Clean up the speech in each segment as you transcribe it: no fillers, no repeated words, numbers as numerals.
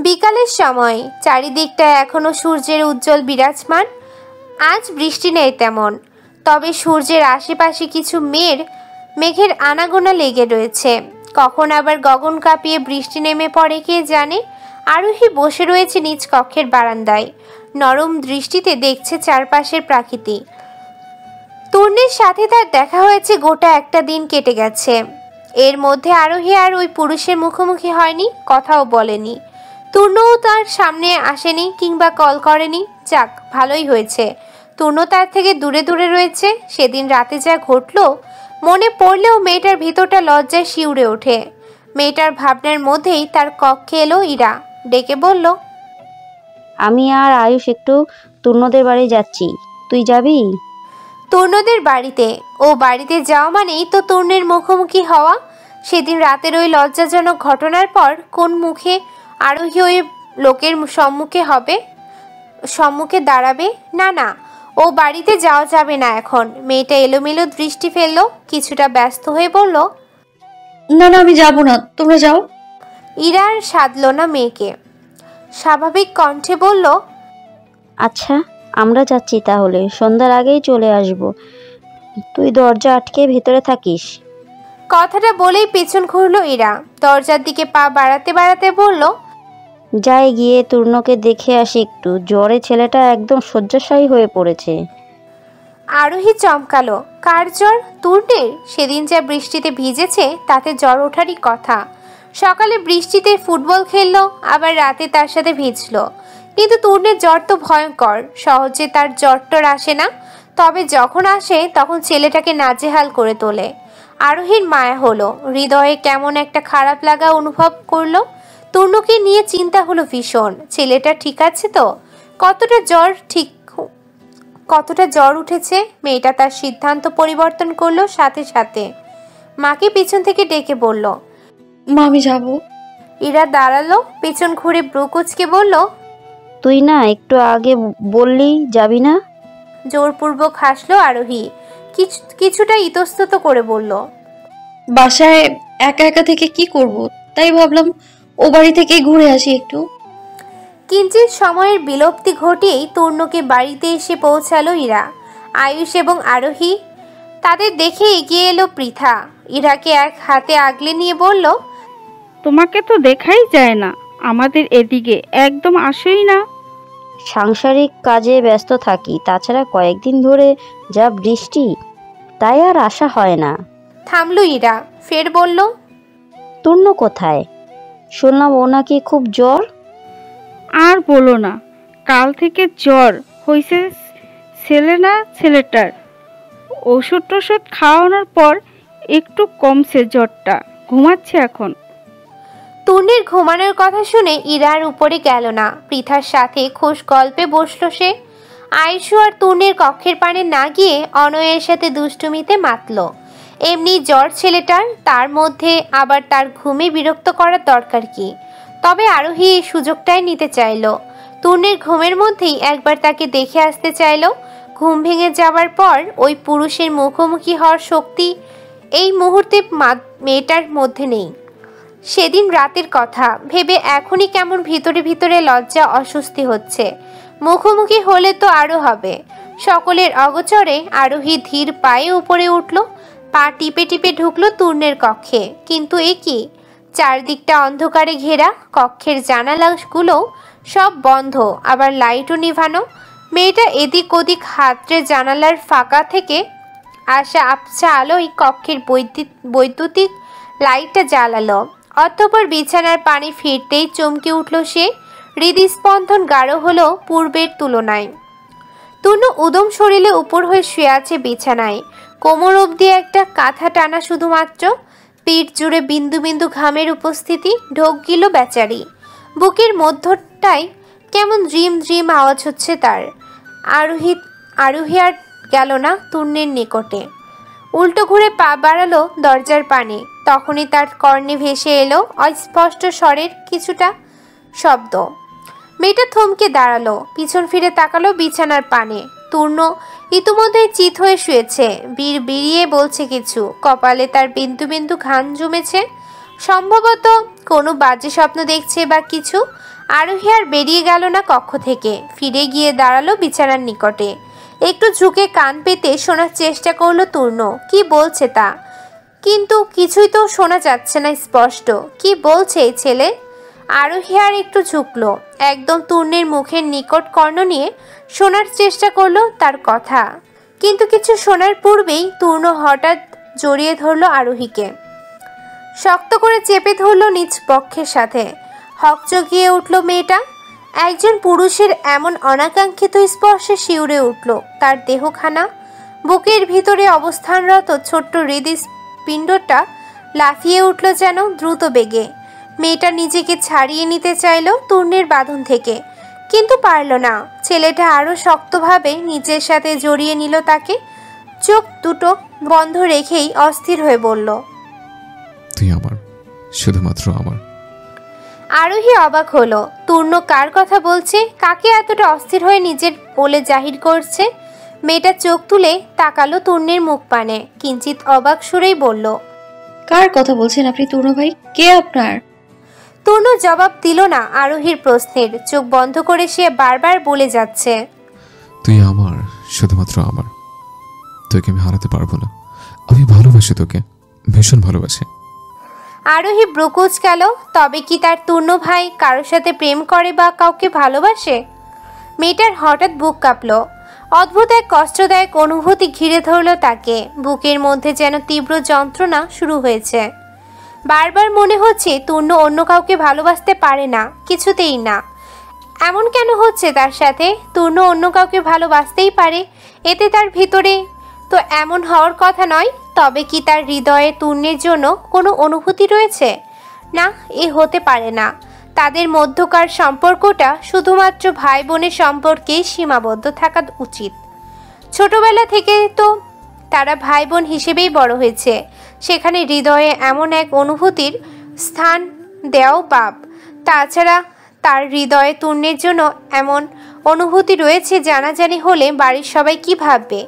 বিকালের সময় চারিদিকটা এখনো সূর্যের উজ্জ্বল বিরাজমান। আজ বৃষ্টি নেই তেমন, তবে সূর্যের আশেপাশে কিছু মেঘের আনাগোনা লেগে রয়েছে। কখন আবার গগন কাঁপিয়ে বৃষ্টি নেমে পড়ে কে জানে। আরোহী বসে রয়েছে নিজ কক্ষের বারান্দায়, নরম দৃষ্টিতে দেখছে চারপাশের প্রাকৃতি। তূর্ণের সাথে তার দেখা হয়েছে, গোটা একটা দিন কেটে গেছে। এর মধ্যে আরোহী আর ওই পুরুষের মুখোমুখি হয়নি, কথাও বলেনি। তূর্ণও তার সামনে আসেনি কিংবা কল করেনি। যাক, ভালোই হয়েছে। তূর্ণ তার থেকে দূরে দূরে রয়েছে। সেদিন রাতে যা ঘটল মনে পড়লেও মেয়েটার ভিতরটা লজ্জায় শিউরে ওঠে। মেয়েটার ভাবনার মধ্যেই তার কক্ষে এলো ইরা, ডেকে বলল, আমি আর আয়ুষ একটু তূর্ণদের বাড়ি যাচ্ছি, তুই যাবি? তূর্ণদের বাড়িতে? ও বাড়িতে যাওয়া মানেই তো তূর্ণের মুখোমুখি হওয়া। সেদিন রাতের ওই লজ্জাজনক ঘটনার পর কোন মুখে আরোহী ওই লোকের সম্মুখে দাঁড়াবে? না না, ও বাড়িতে যাওয়া যাবে না এখন। মেয়েটা এলোমেলো দৃষ্টি ফেললো, কিছুটা ব্যস্ত হয়ে বলল, না না, আমি যাব না, তোমরা যাও। ইরা আর সাধলো না মেয়েকে, স্বাভাবিক কণ্ঠে বলল, আচ্ছা, আমরা যাচ্ছি তাহলে, সন্ধ্যার আগেই চলে আসব, তুই দরজা আটকে ভেতরে থাকিস। কথাটা বলেই পেছন ঘুরলো ইরা। দরজার দিকে পা বাড়াতে বাড়াতে বলল, যাই গিয়ে তূর্ণকে দেখে আসি একটু, জ্বরে ছেলেটা একদম শয্যাশায়ী হয়ে পড়েছে। আরোহী চমকালো। কার জ্বর? তূর্ণের? সেদিন যা বৃষ্টিতে ভিজেছে তাতে জ্বর ওঠারই কথা। সকালে বৃষ্টিতে ফুটবল খেললো, আবার রাতে তার সাথে ভিজলো। কিন্তু তূর্ণের জ্বর তো ভয়ঙ্কর, সহজে তার জ্বরটর আসে না। তবে যখন আসে তখন ছেলেটাকে নাজেহাল করে তোলে। আরোহীর মায়া হলো, হৃদয়ে কেমন একটা খারাপ লাগা অনুভব করলো। তূর্ণকে নিয়ে চিন্তা হলো ভীষণ। ছেলেটা ঠিক আছে তো? কতটা জ্বর উঠেছে? মেয়েটা তার সিদ্ধান্ত পরিবর্তন করলো সাথে সাথে। মাকে পিছন থেকে ডেকে বলল, মা, আমি যাবো। ইরা দাঁড়ালো, পিছন ঘুরে ব্রু কুঁচকে বলল, তুই না একটু আগে বললি যাবি না? জোরপূর্বক হাসলো আরোহী, কিছুটা ইতস্তত করে বলল, বাসায় একা একা থেকে কি করব, তাই ভাবলাম ও বাড়ি থেকে ঘুরে আসি একটু। কিঞ্চিত সময়ের বিলুপ্তি ঘটিয়েই তূর্ণকে বাড়িতে এসে পৌঁছালো ইরা, আয়ুষ এবং আরোহী। তাদের দেখে এগিয়ে এলো পৃথা। ইরাকে এক হাতে আগলে নিয়ে বলল, তোমাকে তো দেখাই যায় না আমাদের এদিকে, একদম আসোই না। সাংসারিক কাজে ব্যস্ত থাকি, তাছাড়া কয়েকদিন ধরে যা বৃষ্টি, তাই আর আসা হয় না। থামলো ইরা, ফের বলল, তূর্ণ কোথায়? শুনলাম ও নাকি খুব জ্বর। আর বলো না, কাল থেকে জ্বর হয়েছে ছেলেটার। ওষুধ টষুধ খাওয়ানোর পর একটু কমছে জ্বরটা, ঘুমাচ্ছে এখন। তূর্ণের ঘুমানোর কথা শুনে ইরার উপরে গেল না। পৃথার সাথে খোশ গল্পে বসলো সে। আয়ুষ আর তূর্ণের কক্ষের পানে না গিয়ে অনয়ের সাথে দুষ্টুমিতে মাতল। এমনি জ্বর ছেলেটার, তার মধ্যে আবার তার ঘুমে বিরক্ত করার দরকার কি? তবে আরোহী এই সুযোগটাই নিতে চাইল। তূর্ণের ঘুমের মধ্যেই একবার তাকে দেখে আসতে চাইল। ঘুম ভেঙে যাওয়ার পর ওই পুরুষের মুখোমুখি হওয়ার শক্তি এই মুহূর্তে মেয়েটার মধ্যে নেই। সেদিন রাতের কথা ভেবে এখনই কেমন ভিতরে ভিতরে লজ্জা, অস্বস্তি হচ্ছে। মুখোমুখি হলে তো আরো হবে। সকলের অগোচরে আরোহী ধীর পায়ে উপরে উঠল, পা টিপে টিপে ঢুকলো তূর্ণের কক্ষে। কিন্তু এ কি? চারদিকটা অন্ধকারে ঘেরা, কক্ষের জানালাগুলো সব বন্ধ, আবার লাইটও নিভানো। মেয়েটা এদিক ওদিক হাতড়ে জানালার ফাঁকা থেকে আসা আবছা আলোয় কক্ষের বৈদ্যুতিক লাইটটা জ্বালালো। অতঃপর বিছানার পানি ফিরতেই চমকে উঠল সে। হৃদস্পন্দন গাঢ় হলো পূর্বের তুলনায়। তূর্ণ উদম শরীরে উপর হয়ে শুয়ে আছে বিছানায়, কোমর অবধি একটা কাঁথা টানা শুধুমাত্র। পিঠ জুড়ে বিন্দু বিন্দু ঘামের উপস্থিতি। ঢোক গিল বেচারি। বুকের মধ্যটায় কেমন ড্রিম ড্রিম আওয়াজ হচ্ছে তার। আরোহী আর গেল না তূর্ণের নিকটে। উল্টো ঘুরে পা বাড়ালো দরজার পানে। তখনই তার কর্ণে ভেসে এলো অস্পষ্ট স্বরের কিছুটা শব্দ। মেয়েটা থমকে দাঁড়ালো, পিছন ফিরে তাকালো বিছানার পানে। তূর্ণ ইতিমধ্যেই চিত হয়ে শুয়েছে, বিড়বিড়িয়ে বলছে কিছু। কপালে তার বিন্দু বিন্দু ঘাম জমেছে। সম্ভবত কোনো বাজে স্বপ্ন দেখছে বা কিছু। আরোহী আর বেরিয়ে গেল না কক্ষ থেকে, ফিরে গিয়ে দাঁড়ালো বিছানার নিকটে। একটু ঝুঁকে কান পেতে শোনার চেষ্টা করলো তূর্ণ কি বলছে তা, কিন্তু কিছুই তো শোনা যাচ্ছে না স্পষ্ট। কি বলছে এই ছেলে? আরোহী আর একটু ঝুঁকলো, একদম তূর্ণের মুখের নিকট কর্ণ নিয়ে শোনার চেষ্টা করলো তার কথা, কিন্তু কিছু শোনার পূর্বেই তূর্ণ হঠাৎ জড়িয়ে ধরলো আরোহীকে, শক্ত করে চেপে ধরলো নিজ পক্ষের সাথে। হকচকিয়ে উঠল মেয়েটা। একজন পুরুষের এমন অনাকাঙ্ক্ষিত স্পর্শে শিউরে উঠল তার দেহখানা। বুকের ভিতরে অবস্থানরত ছোট্ট হৃদপিণ্ডটা লাফিয়ে উঠল যেন দ্রুত বেগে। মেয়েটা নিজেকে ছাড়িয়ে নিতে চাইল তূর্ণের বাঁধন থেকে, কিন্তু পারল না। ছেলেটা আরও শক্তভাবে নিজের সাথে জড়িয়ে নিল তাকে। চোখ দুটো বন্ধ রেখেই অস্থির হয়ে বলল, তুই আমার, শুধুমাত্র আমার। আরোহী অবাক হলো, তূর্ণ কার কথা বলছে, কাকে এতটা অস্থির হয়ে নিজের বলে জাহির করছে। মেয়েটা চোখ তুলে তাকালো তূর্ণের মুখ পানে, কিঞ্চিত অবাক সুরেই বলল, কার কথা বলছেন আপনি তূর্ণ ভাই? কে আপনার? তূর্ণ জবাব দিল না আরোহীর প্রশ্নের। চোখ বন্ধ করে সে বারবার বলে যাচ্ছে, তুই আমার, শুধুমাত্র আমার। তোকে আমি হারাতে পারবো না। আমি ভালোবাসি তোকে, ভীষণ ভালোবাসি। আরোহী ব্রুকুচ গেল। তবে কি তার তূর্ণ ভাই কারোর সাথে প্রেম করে বা কাউকে ভালোবাসে? মেয়েটার হঠাৎ বুক কাঁপল। অদ্ভুত এক কষ্টদায়ক অনুভূতি ঘিরে ধরল তাকে। বুকের মধ্যে যেন তীব্র যন্ত্রণা শুরু হয়েছে। বারবার মনে হচ্ছে তূর্ণ অন্য কাউকে ভালোবাসতে পারে না, কিছুতেই না। এমন কেন হচ্ছে তার সাথে? তূর্ণ অন্য কাউকে ভালোবাসতেই পারে, এতে তার ভিতরে তো এমন হওয়ার কথা নয়। তবে কি তার হৃদয়ে তূর্ণের জন্য কোনো অনুভূতি রয়েছে? না, এ হতে পারে না। তাদের মধ্যকার সম্পর্কটা শুধুমাত্র ভাই বোনের সম্পর্কেই সীমাবদ্ধ থাকা উচিত। ছোটবেলা থেকে তো তারা ভাই বোন হিসেবেই বড় হয়েছে, সেখানে হৃদয়ে এমন এক অনুভূতির স্থান দেওয়াও পাপ। তাছাড়া তার হৃদয়ে তূর্ণের জন্য এমন অনুভূতি রয়েছে জানাজানি হলে বাড়ির সবাই কি ভাববে?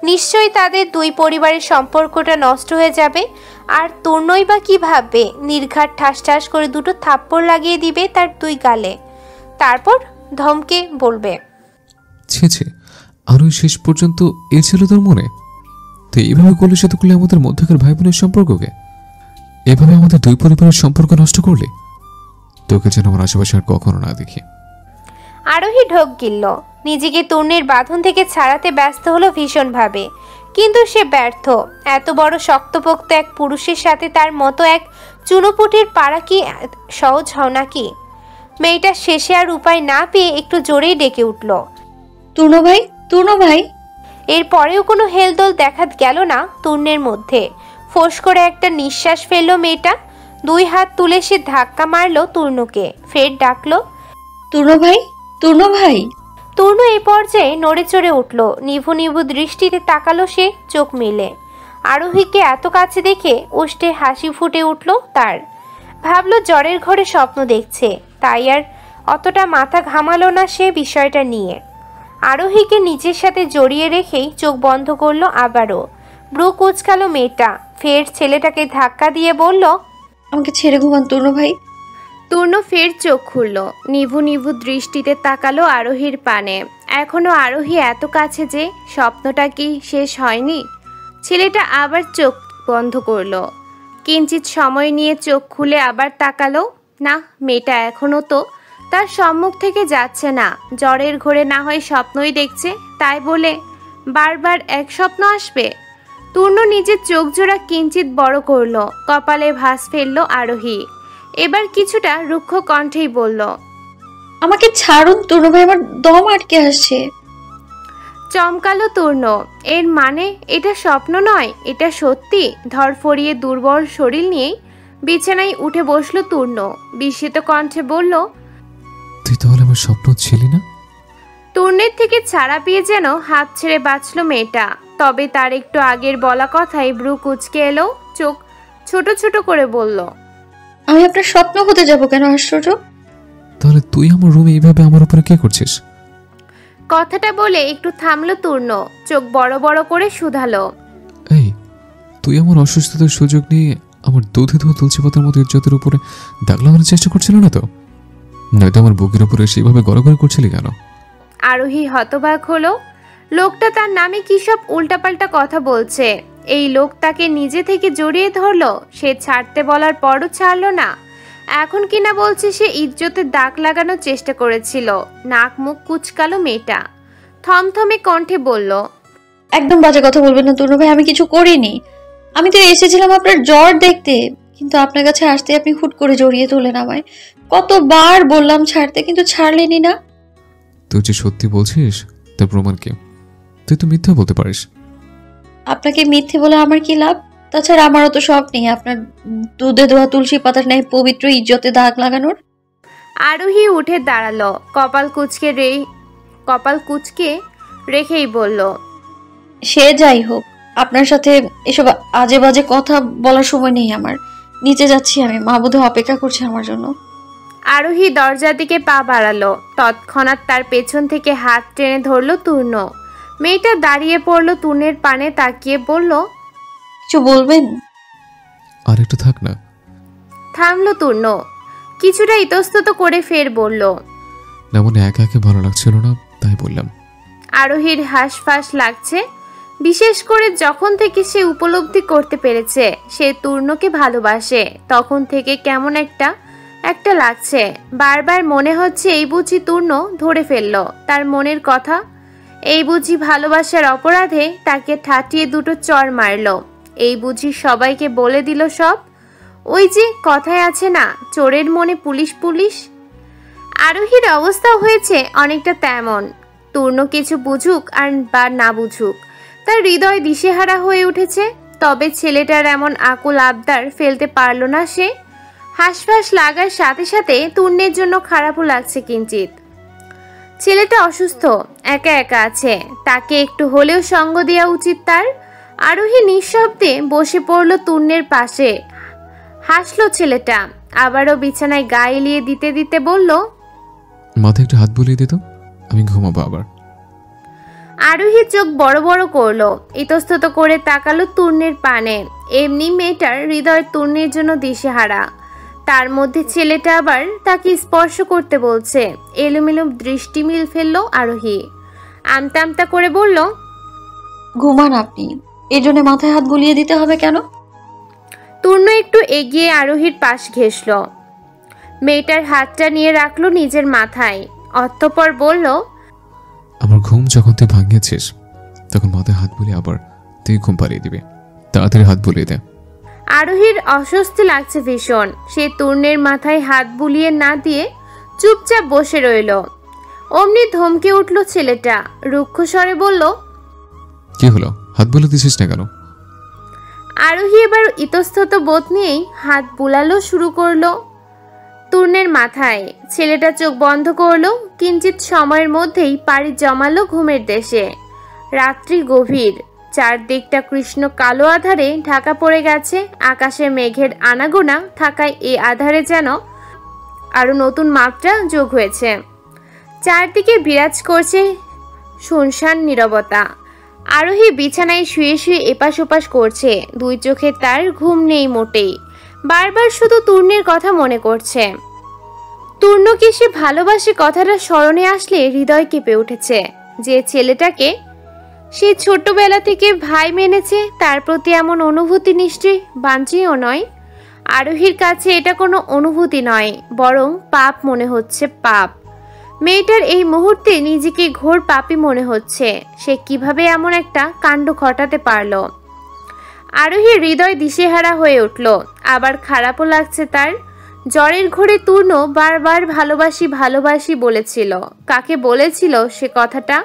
নিশ্চয়ই তাদের দুই পরিবারের সম্পর্কটা নষ্ট হয়ে যাবে। আর তূর্ণই বা কি ভাববে? নির্ঘাত ঠাস ঠাস করে দুটো থাপ্পড় লাগিয়ে দিবে তার দুই গালে, তারপর ধমকে বলবে, ছি ছি, আরো শেষ পর্যন্ত এ ছিল তোর মনে? তুই এইভাবে কলুষিত করলে আমাদের মধ্যকার ভাই বোনের সম্পর্ককে, এভাবে আমাদের দুই পরিবারের সম্পর্ক নষ্ট করলে। তোকে যেন আমার আশেপাশে আর কখনো না দেখি। আরোহী ঢোক গিলল। নিজেকে তূর্ণের বাঁধন থেকে ছাড়াতে ব্যস্ত হলো ভীষণভাবে, কিন্তু সে ব্যর্থ। এত বড় শক্তপোক্ত এক পুরুষের সাথে তার মতো এক চুনোপুটির পাড়া কি সহজ হও নাকি? মেয়েটা শেষে আর উপায় না পেয়ে একটু জোরেই ডেকে উঠল, তূর্ণ ভাই, তূর্ণ ভাই। এরপরেও কোনো হেলদোল দেখা গেল না তূর্ণের মধ্যে। ফোঁস করে একটা নিঃশ্বাস ফেললো মেয়েটা। দুই হাত তুলে সে ধাক্কা মারলো তূর্ণকে, ফের ডাকলো, তূর্ণ ভাই, তূর্ণ ভাই। তূর্ণ এই পর্যায়ে নড়ে চড়ে উঠল। নিভু নিভু দৃষ্টিতে তাকালো সে, চোখ মেলে। আরোহীকে এত কাছে দেখে ওষ্ঠে হাসি ফুটে উঠল তার। ভাবলো জ্বরের ঘরে স্বপ্ন দেখছে, তাই আর অতটা মাথা ঘামালো না সে বিষয়টা নিয়ে। আরোহীকে নিজের সাথে জড়িয়ে রেখেই চোখ বন্ধ করলো আবারও। ব্রু কুচকালো মেয়েটা, ফের ছেলেটাকে ধাক্কা দিয়ে বলল, আমাকে ছেড়ে ঘুমান তূর্ণ ভাই। তূর্ণ ফের চোখ খুলল, নিভু নিভু দৃষ্টিতে তাকালো আরোহীর পানে। এখনো আরোহী এত কাছে যে স্বপ্নটা কি শেষ হয়নি? ছেলেটা আবার চোখ বন্ধ করলো। কিঞ্চিত সময় নিয়ে চোখ খুলে আবার তাকালো। না, মেয়েটা এখনো তো তার সম্মুখ থেকে যাচ্ছে না। জ্বরের ঘোরে না হয় স্বপ্নই দেখছে, তাই বলে বারবার এক স্বপ্ন আসবে? তূর্ণ নিজের চোখ জোড়া কিঞ্চিত বড় করলো, কপালে ভাঁজ ফেললো আরোহী। এবার কিছুটা রুক্ষ কণ্ঠেই বলল, আমাকে ছাড়ুন তূর্ণ ভাই, আমার দম আটকে আসছে। চমকালো তূর্ণ। এর মানে এটা স্বপ্ন নয়, এটা সত্যি। ধরফরিয়ে দুর্বল শরীর নিয়েই বিছানায় উঠে বসলো তূর্ণ। বিস্মিত কণ্ঠে বলল, তুই তাহলে আমার স্বপ্ন ছিলি না? তূর্ণের থেকে ছাড়া পেয়ে যেন হাত ছেড়ে বাঁচল মেয়েটা। তবে তার একটু আগের বলা কথাই ব্রু কুচকে এলো, চোখ ছোট ছোট করে বলল, আমি আপনার স্বপ্ন হতে যাব কেন? আশ্চর্য। তাহলে তুই আমার রুমে এইভাবে আমার উপরে কি করছিস? কথাটা বলে একটু থামলো তূর্ণ, চোখ বড় বড় করে শুধালো, এই, তুই আমার অসুস্থতার সুযোগ নিয়ে আমার দুধে ধোয়া তুলসী পাতার মতো ইজ্জতের উপরে দাগ লাগানোর চেষ্টা করছিল না তো? নয়তো আমার বুকের উপরে সেভাবে গড়াগড়ি করছিলি কেন? আরোহী হতবাক হলো। লোকটা তার নামে কি সব উল্টাপাল্টা কথা বলছে। এই লোক তাকে নিজে থেকে জড়িয়ে ধরলো, সে ছাড়তে বলার পরও ছাড়লো না। এখন কিনা বলছে সে ইজ্জতের দাগ লাগানোর চেষ্টা করেছিল। নাক মুখ কুচকালো মেয়েটা, থমথমে কণ্ঠে বলল, একদম বাজে কথা বলবেন না তরুণ ভাই, আমি কিছু করিনি। আমি তো এসেছিলাম আপনার জ্বর দেখতে, কিন্তু আপনার কাছে আসতে আপনি হুট করে জড়িয়ে তোলেন আমায়। কতবার বললাম ছাড়তে, কিন্তু ছাড়লেনই না। তুই যে সত্যি বলছিস তার প্রমাণ কি? তুই তো মিথ্যা বলতে পারিস। আপনাকে মিথ্যে বলে আমার কি লাভ? তাছাড়া আমারও তো শখ নেই আপনার দুধে ধোয়া তুলসী পাতার ন্যায় পবিত্র ইজ্জতে দাগ লাগানোর। আরোহী উঠে দাঁড়ালো, কপাল কুচকে রেখেই বলল, সে যাই হোক, আপনার সাথে এসব আজে বাজে কথা বলার সময় নেই আমার। নিচে যাচ্ছি আমি, মা বোধহয় অপেক্ষা করছে আমার জন্য। আরোহী দরজার দিকে পা বাড়ালো। তৎক্ষণাৎ তার পেছন থেকে হাত টেনে ধরলো তূর্ণ। মেয়েটা দাঁড়িয়ে পড়লো, তূর্ণের পানে তাকিয়ে বলল, কিছু বলবেন? আর একটু থাক না। থামলো তূর্ণ, কিছুটা ইতস্তত করে ফের বলল, না, মনে একা একা ভালো লাগছিল না, তাই বললাম। আরোহীর হাঁসফাঁস লাগছে, বিশেষ করে যখন থেকে সে উপলব্ধি করতে পেরেছে সে তূর্ণকে ভালোবাসে। তখন থেকে কেমন একটা লাগছে। বারবার মনে হচ্ছে এই বুঝি তূর্ণ ধরে ফেললো তার মনের কথা, এই বুঝি ভালোবাসার অপরাধে তাকে ঠাটিয়ে দুটো চড় মারলো, এই বুঝি সবাইকে বলে দিল সব। ওই যে কথায় আছে না, চোরের মনে পুলিশ পুলিশ। আরোহীর অবস্থা হয়েছে অনেকটা তেমন। তূর্ণ কিছু বুঝুক আর বা না বুঝুক, তার হৃদয় দিশেহারা হয়ে উঠেছে। তবে ছেলেটার এমন আকুল আবদার ফেলতে পারল না সে। হাঁসফাঁস লাগার সাথে সাথে তূর্ণের জন্য খারাপও লাগছে কিঞ্চিত। ছেলেটা অসুস্থ, একা একা আছে, তাকে একটু হলেও সঙ্গ দেওয়া উচিত তার। আরোহী নিঃশব্দে বসে পড়ল তূর্ণের পাশে। হাসলো ছেলেটা, আবারও বিছানায় গা এলিয়ে দিতে দিতে বলল, মাথায় একটু হাত বুলিয়ে দিত, আমি ঘুমাবো আবার। আরোহী চোখ বড় বড় করলো, ইতস্তত করে তাকালো তূর্ণের পানে। এমনি মেয়েটার হৃদয় তূর্ণের জন্য দিশেহারা, তার মধ্যে ছেলেটা আবার তাকে স্পর্শ করতে বলছে। এলোমেলো দৃষ্টি মিল ফেললো আরোহী, আমতা আমতা করে বলল, ঘুমান আপনি, এই জন্য মাথায় হাত বুলিয়ে দিতে হবে কেন? তূর্ণ একটু এগিয়ে আরোহীর পাশ ঘেঁষল, মেয়েটার হাতটা নিয়ে রাখলো নিজের মাথায়। অতঃপর বলল, আমার ঘুম যখন তুই ভাঙিয়েছিস তখন মাথায় হাত বুলিয়ে আবার তুই ঘুম পাড়িয়ে দিবি, তাড়াতাড়ি হাত বুলিয়ে দে। আরোহীর অস্বস্তি লাগছে ভীষণ। সে তূর্ণের মাথায় হাত বুলিয়ে না দিয়ে চুপচাপ বসে রইল। অমনি ধমকে উঠল ছেলেটা, রুক্ষ স্বরে বলল, কি হলো, হাত বুলিয়ে দিছিস না কেন? আরোহী এবার ইতস্তত বোধ নিয়েই হাত বুলালো শুরু করলো তূর্ণের মাথায়। ছেলেটা চোখ বন্ধ করলো। কিঞ্চিত সময়ের মধ্যেই পাড়ি জমালো ঘুমের দেশে। রাত্রি গভীর, চারদিকটা কৃষ্ণ কালো আধারে ঢাকা পড়ে গেছে। আকাশে মেঘের আনাগোনা থাকায় এ আধারে যেন আরো নতুন মাত্রা যোগ হয়েছে। চারদিকে বিরাজ করছে শুনশান নীরবতা। আরোহী বিছানায় শুয়ে শুয়ে এপাশ ওপাশ করছে, দুই চোখে তার ঘুম নেই মোটেই। বারবার শুধু তূর্ণের কথা মনে করছে। তূর্ণকে সে ভালোবাসে কথাটা স্মরণে আসলে হৃদয় কেঁপে উঠেছে। যে ছেলেটাকে সে ছোটবেলা থেকে ভাই মেনেছে, তার প্রতি এমন অনুভূতি নিশ্চয়ই বাঞ্ছনীয় নয়। আরোহীর কাছে এটা কোনো অনুভূতি নয়, বরং পাপ মনে হচ্ছে, পাপ। মেয়েটার এই মুহূর্তে নিজেকে ঘোর পাপী মনে হচ্ছে। সে কিভাবে এমন একটা কাণ্ড ঘটাতে পারল? আরোহীর হৃদয় দিশেহারা হয়ে উঠল, আবার খারাপও লাগছে তার। জ্বরের ঘোরে তূর্ণ বারবার ভালোবাসি ভালোবাসি বলেছিল। কাকে বলেছিল সে কথাটা?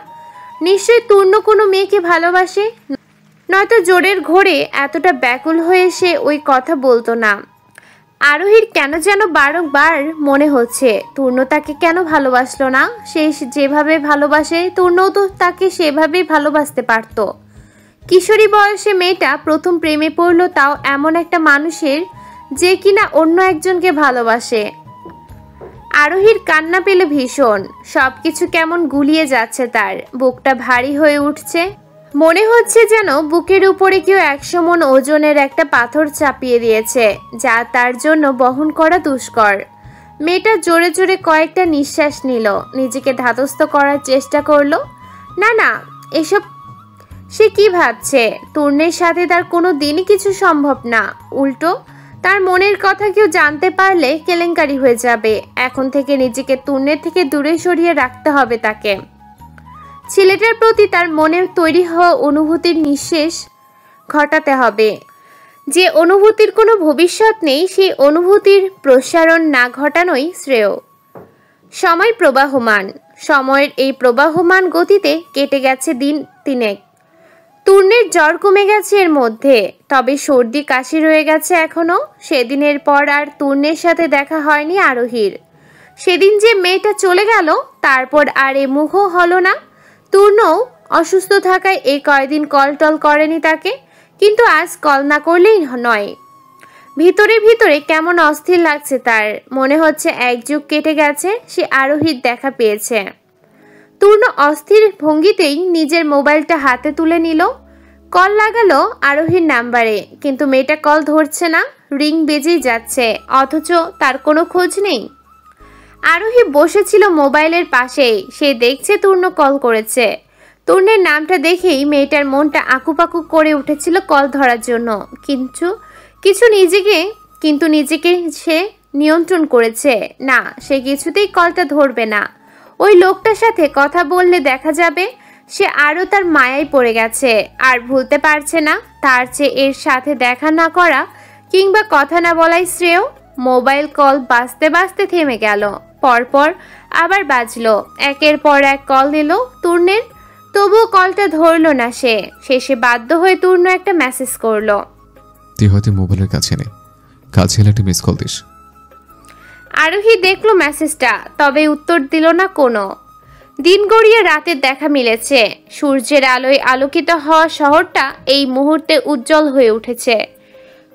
নিশ্চয় তূর্ণ কোনো মেয়েকে ভালোবাসে, নয়তো জ্বরের ঘোরে এতটা ব্যাকুল হয়ে সে ওই কথা বলতো না। আরোহীর কেন যেন বারংবার মনে হচ্ছে তূর্ণ তাকে কেন ভালোবাসলো না। সে যেভাবে ভালোবাসে তূর্ণও তো তাকে সেভাবেই ভালোবাসতে পারত। কিশোরী বয়সে মেয়েটা প্রথম প্রেমে পড়ল, তাও এমন একটা মানুষের যে কিনা অন্য একজনকে ভালোবাসে। আরোহীর কান্না পেল ভীষণ। সবকিছু কেমন গুলিয়ে যাচ্ছে তার, বুকটা ভারী হয়ে উঠছে। মনে হচ্ছে যেন বুকের উপরে কেউ 100 মণ ওজনের একটা পাথর চাপিয়ে দিয়েছে, যা তার জন্য বহন করা দুষ্কর। মেয়েটা জোরে জোরে কয়েকটা নিঃশ্বাস নিল, নিজেকে ধাতস্থ করার চেষ্টা করলো। না না, এসব সে কি ভাবছে? তূর্ণের সাথে তার কোনো দিনই কিছু সম্ভব না। উল্টো তার মনের কথা কেউ জানতে পারলে কেলেঙ্কারি হয়ে যাবে। এখন থেকে নিজেকে তূর্ণের থেকে দূরে সরিয়ে রাখতে হবে তাকে। ছেলেটার প্রতি তার মনে তৈরি হওয়া অনুভূতির নিঃশেষ ঘটাতে হবে। যে অনুভূতির কোনো ভবিষ্যৎ নেই, সেই অনুভূতির প্রসারণ না ঘটানোই শ্রেয়। সময় প্রবাহমান। সময়ের এই প্রবাহমান গতিতে কেটে গেছে দিন 3 তূর্ণের জ্বর কমে গেছে এর মধ্যে, তবে সর্দি কাশি রয়ে গেছে এখনো। সেদিনের পর আর তূর্ণের সাথে দেখা হয়নি আরোহীর। সেদিন যে মেয়েটা চলে গেল, তারপর আর এ মুখও হলো না। তূর্ণও অসুস্থ থাকায় এই কয়দিন কল টল করেনি তাকে, কিন্তু আজ কল না করলেই নয়। ভিতরে ভিতরে কেমন অস্থির লাগছে তার। মনে হচ্ছে এক যুগ কেটে গেছে সে আরোহীর দেখা পেয়েছে। তূর্ণ অস্থির ভঙ্গিতেই নিজের মোবাইলটা হাতে তুলে নিল। কল লাগালো আরোহীর নাম্বারে, কিন্তু মেয়েটা কল ধরছে না। রিং বেজেই যাচ্ছে, অথচ তার কোনো খোঁজ নেই। আরোহী বসেছিল মোবাইলের পাশেই। সে দেখছে তূর্ণ কল করেছে। তূর্ণের নামটা দেখেই মেয়েটার মনটা আকুপাকু করে উঠেছিল কল ধরার জন্য, কিন্তু নিজেকে সে নিয়ন্ত্রণ করেছে। না, সে কিছুতেই কলটা ধরবে না। ওই লোকটার সাথে কথা বললে দেখা যাবে সে আরও তার মায়ায় পড়ে গেছে, আর ভুলতে পারছে না। তার চেয়ে এর সাথে দেখা না করা কিংবা কথা না বলাই শ্রেয়। মোবাইল কল বাজতে বাজতে থেমে গেল, পরপর আবার বাজলো। একের পর এক কল দিল তূর্ণের, তবুও কলটা ধরল না সে। শেষে বাধ্য হয়ে তূর্ণ একটা মেসেজ করলো। তুই হয়তো মোবাইলের কাছে নেই, কাছে এলে একটা মিস কল দিস। আরোহী দেখলো মেসেজটা, তবে উত্তর দিল না কোনো। দিন গড়িয়ে রাতের দেখা মিলেছে। সূর্যের আলোয় আলোকিত হওয়া শহরটা এই মুহূর্তে উজ্জ্বল হয়ে উঠেছে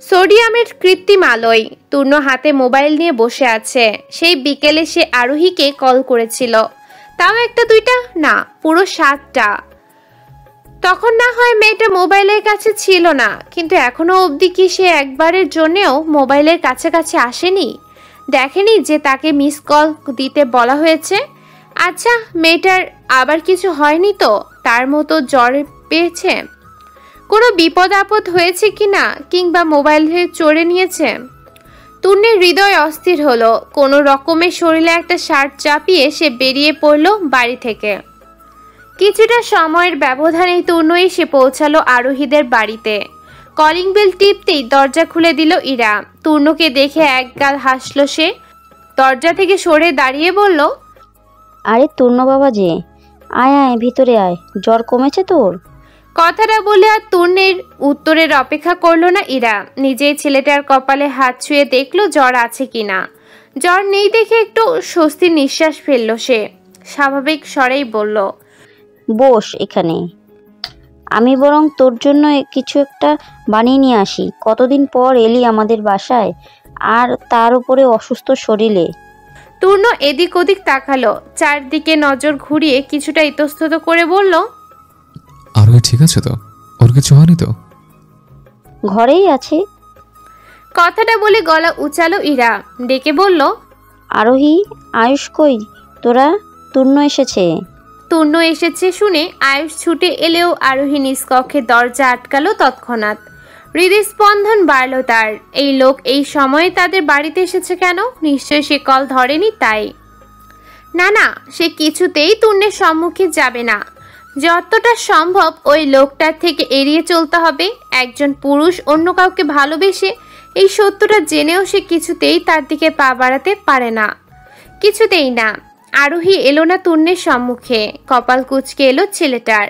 সোডিয়ামের কৃত্রিম আলোয়। তূর্ণ হাতে মোবাইল নিয়ে বসে আছে। সেই বিকেলে সে আরোহীকে কল করেছিল, তাও 1-2টা না, পুরো 7টা। তখন না হয় মেয়েটা মোবাইলের কাছে ছিল না, কিন্তু এখনো অবধি কি সে একবারের জন্যেও মোবাইলের কাছাকাছি আসেনি? দেখেনি যে তাকে মিস কল দিতে বলা হয়েছে? আচ্ছা, মেয়েটার আবার কিছু হয়নি তো? তার মতো জ্বর পেয়েছে? কোনো বিপদ আপদ হয়েছে কিনা, কিংবা মোবাইল চড়ে নিয়েছে? তূর্ণের হৃদয় অস্থির হলো। কোনো রকমে শরীরে একটা শার্ট চাপিয়ে সে বেরিয়ে পড়ল বাড়ি থেকে। কিছুটা সময়ের ব্যবধানেই তূর্ণ এসে পৌঁছালো আরোহীদের বাড়িতে। কলিং বেল টিপতেই দরজা খুলে দিল ইরা। তূর্ণকে দেখে একগাল হাসলো সে। দরজা থেকে সরে দাঁড়িয়ে বলল, আরে তূর্ণ বাবা যে, আয় আয় ভিতরে আয়, জ্বর কমেছে তোর? কথাটা বলে আর তূর্ণের উত্তরের অপেক্ষা করলো না ইরা। নিজেই ছেলেটার কপালে হাত ছুঁয়ে দেখলো জ্বর আছে কিনা। জ্বর নেই দেখে একটু স্বস্তির নিঃশ্বাস ফেলল সে। স্বাভাবিক স্বরেই বলল, বস এখানে, আমি বরং তোর জন্য কিছু একটা বানিয়ে নিয়ে আসি। কতদিন পর এলি আমাদের বাসায়, আর তার উপরে অসুস্থ শরীরে। তূর্ণ এদিক ওদিক তাকালো, চারদিকে নজর ঘুরিয়ে কিছুটা ইতস্তত করে বলল, আরোহী ঠিক আছে তো? ওর কিছু হয়নি তো? ঘরেই আছে। কথাটা বলে গলা উচালো ইরা। ডেকে বলল, আরোহী, আয়ুষ কই তোরা? তূর্ণ এসেছে। তূর্ণ এসেছে শুনে আয়ুষ ছুটে এলেও আরোহী নিজ কক্ষে দরজা আটকালো তৎক্ষণাৎ। হৃদস্পন্দন বাড়ল তার। এই লোক এই সময়ে তাদের বাড়িতে এসেছে কেন? নিশ্চয় সে কল ধরেনি তাই। না না, সে কিছুতেই তূর্ণের সম্মুখে যাবে না। যতটা সম্ভব ওই লোকটার থেকে এড়িয়ে চলতে হবে। একজন পুরুষ অন্য কাউকে ভালোবেসে এই সত্যটা জেনেও সে কিছুতেই তার দিকে পা বাড়াতে পারে না, কিছুতেই না। আরোহী এলো না তূর্ণের সম্মুখে। কপাল কুঁচকে এলো ছেলেটার।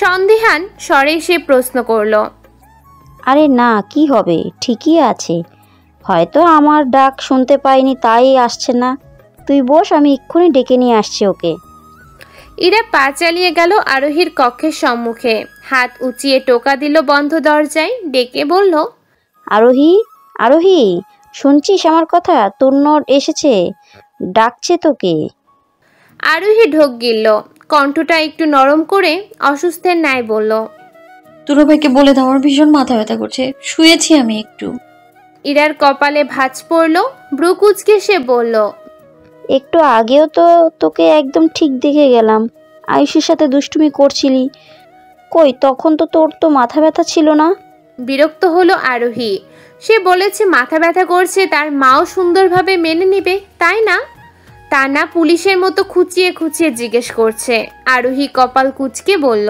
সন্দিহান স্বরে সে প্রশ্ন করল, আরে না, কি হবে, ঠিকই আছে। হয়তো আমার ডাক শুনতে পাইনি তাই আসছে না। তুই বস, আমি এক্ষুনি ডেকে নিয়ে আসছি ওকে। ইরা পা চালিয়ে গেল আরোহীর কক্ষের সম্মুখে। হাত উঁচিয়ে টোকা দিল বন্ধ দরজায়। ডেকে বলল, আরোহী, আরোহী, শুনছিস আমার কথা? তূর্ণ এসেছে, ডাকছে তোকে। আরোহী ঢোক গিলল। কণ্ঠটা একটু নরম করে অসুস্থের ন্যায় বলল, তুনো ভাইকে বলে দাও, আমার ভীষণ মাথা ব্যথা করছে, শুয়েছি আমি একটু। ইরার কপালে ভাঁজ পড়ল, ভ্রু কুঁচকে সে বলল, একটু আগেও তো তোকে একদম ঠিক দেখে গেলাম, আয়ুষের সাথে দুষ্টুমি করছিলি। কই, তখন তো তোর তো মাথা ব্যথা ছিল না? বিরক্ত হলো আরোহী। সে বলেছে মাথা ব্যথা করছে, তার মাও সুন্দরভাবে মেনে নিবে, তাই না? তা না পুলিশের মতো খুঁচিয়ে খুঁচিয়ে জিজ্ঞেস করছে। আরোহী কপাল কুঁচকে বলল,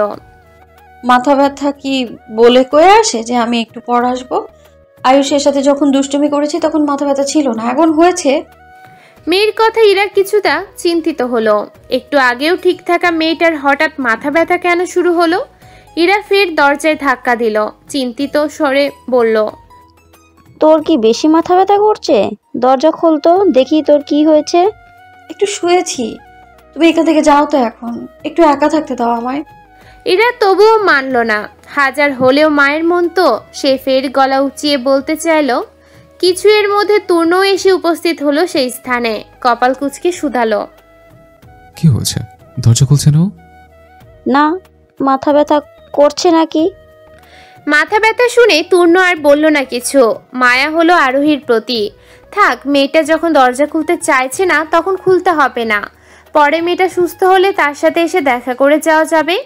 মাথা ব্যথা কি বলে কয়ে আসে যে আমি একটু পর আসবো? আয়ুষের সাথে যখন দুষ্টুমি করেছি তখন মাথা ব্যথা ছিল না, এখন হয়েছে। মেয়ের কথা ইরা কিছুটা চিন্তিত হলো। একটু আগেও ঠিক থাকা মেয়েটার হঠাৎ মাথা ব্যথা কেন শুরু হলো? ইরা ফের দরজায় ধাক্কা দিল, চিন্তিত স্বরে বলল, তোর কি বেশি মাথা ব্যথা করছে? দরজা খোল তো, দেখি তোর কি হয়েছে। একটু শুয়েছি, তুমি এখান থেকে যাও তো, এখন একটু একা থাকতে দাও আমায়। ইরা তবুও মানল না। হাজার হলেও মায়ের মন তো। সে ফের গলা উঁচিয়ে বলতে চাইল কিছু, এর মধ্যে তূর্ণ এসে উপস্থিত হলো সেই স্থানে। কপাল কুঁচকে শুধালো, কি হয়েছে? দরজা খুলছে না? না, মাথা ব্যথা করছে নাকি? মাথা ব্যথা শুনে তূর্ণ আর বলল না কিছু। মায়া হলো আরোহীর প্রতি। থাক, মেয়েটা যখন দরজা খুলতে চাইছে না তখন খুলতে হবে না। পরে মেয়েটা সুস্থ হলে তার সাথে এসে দেখা করে যাওয়া যাবে।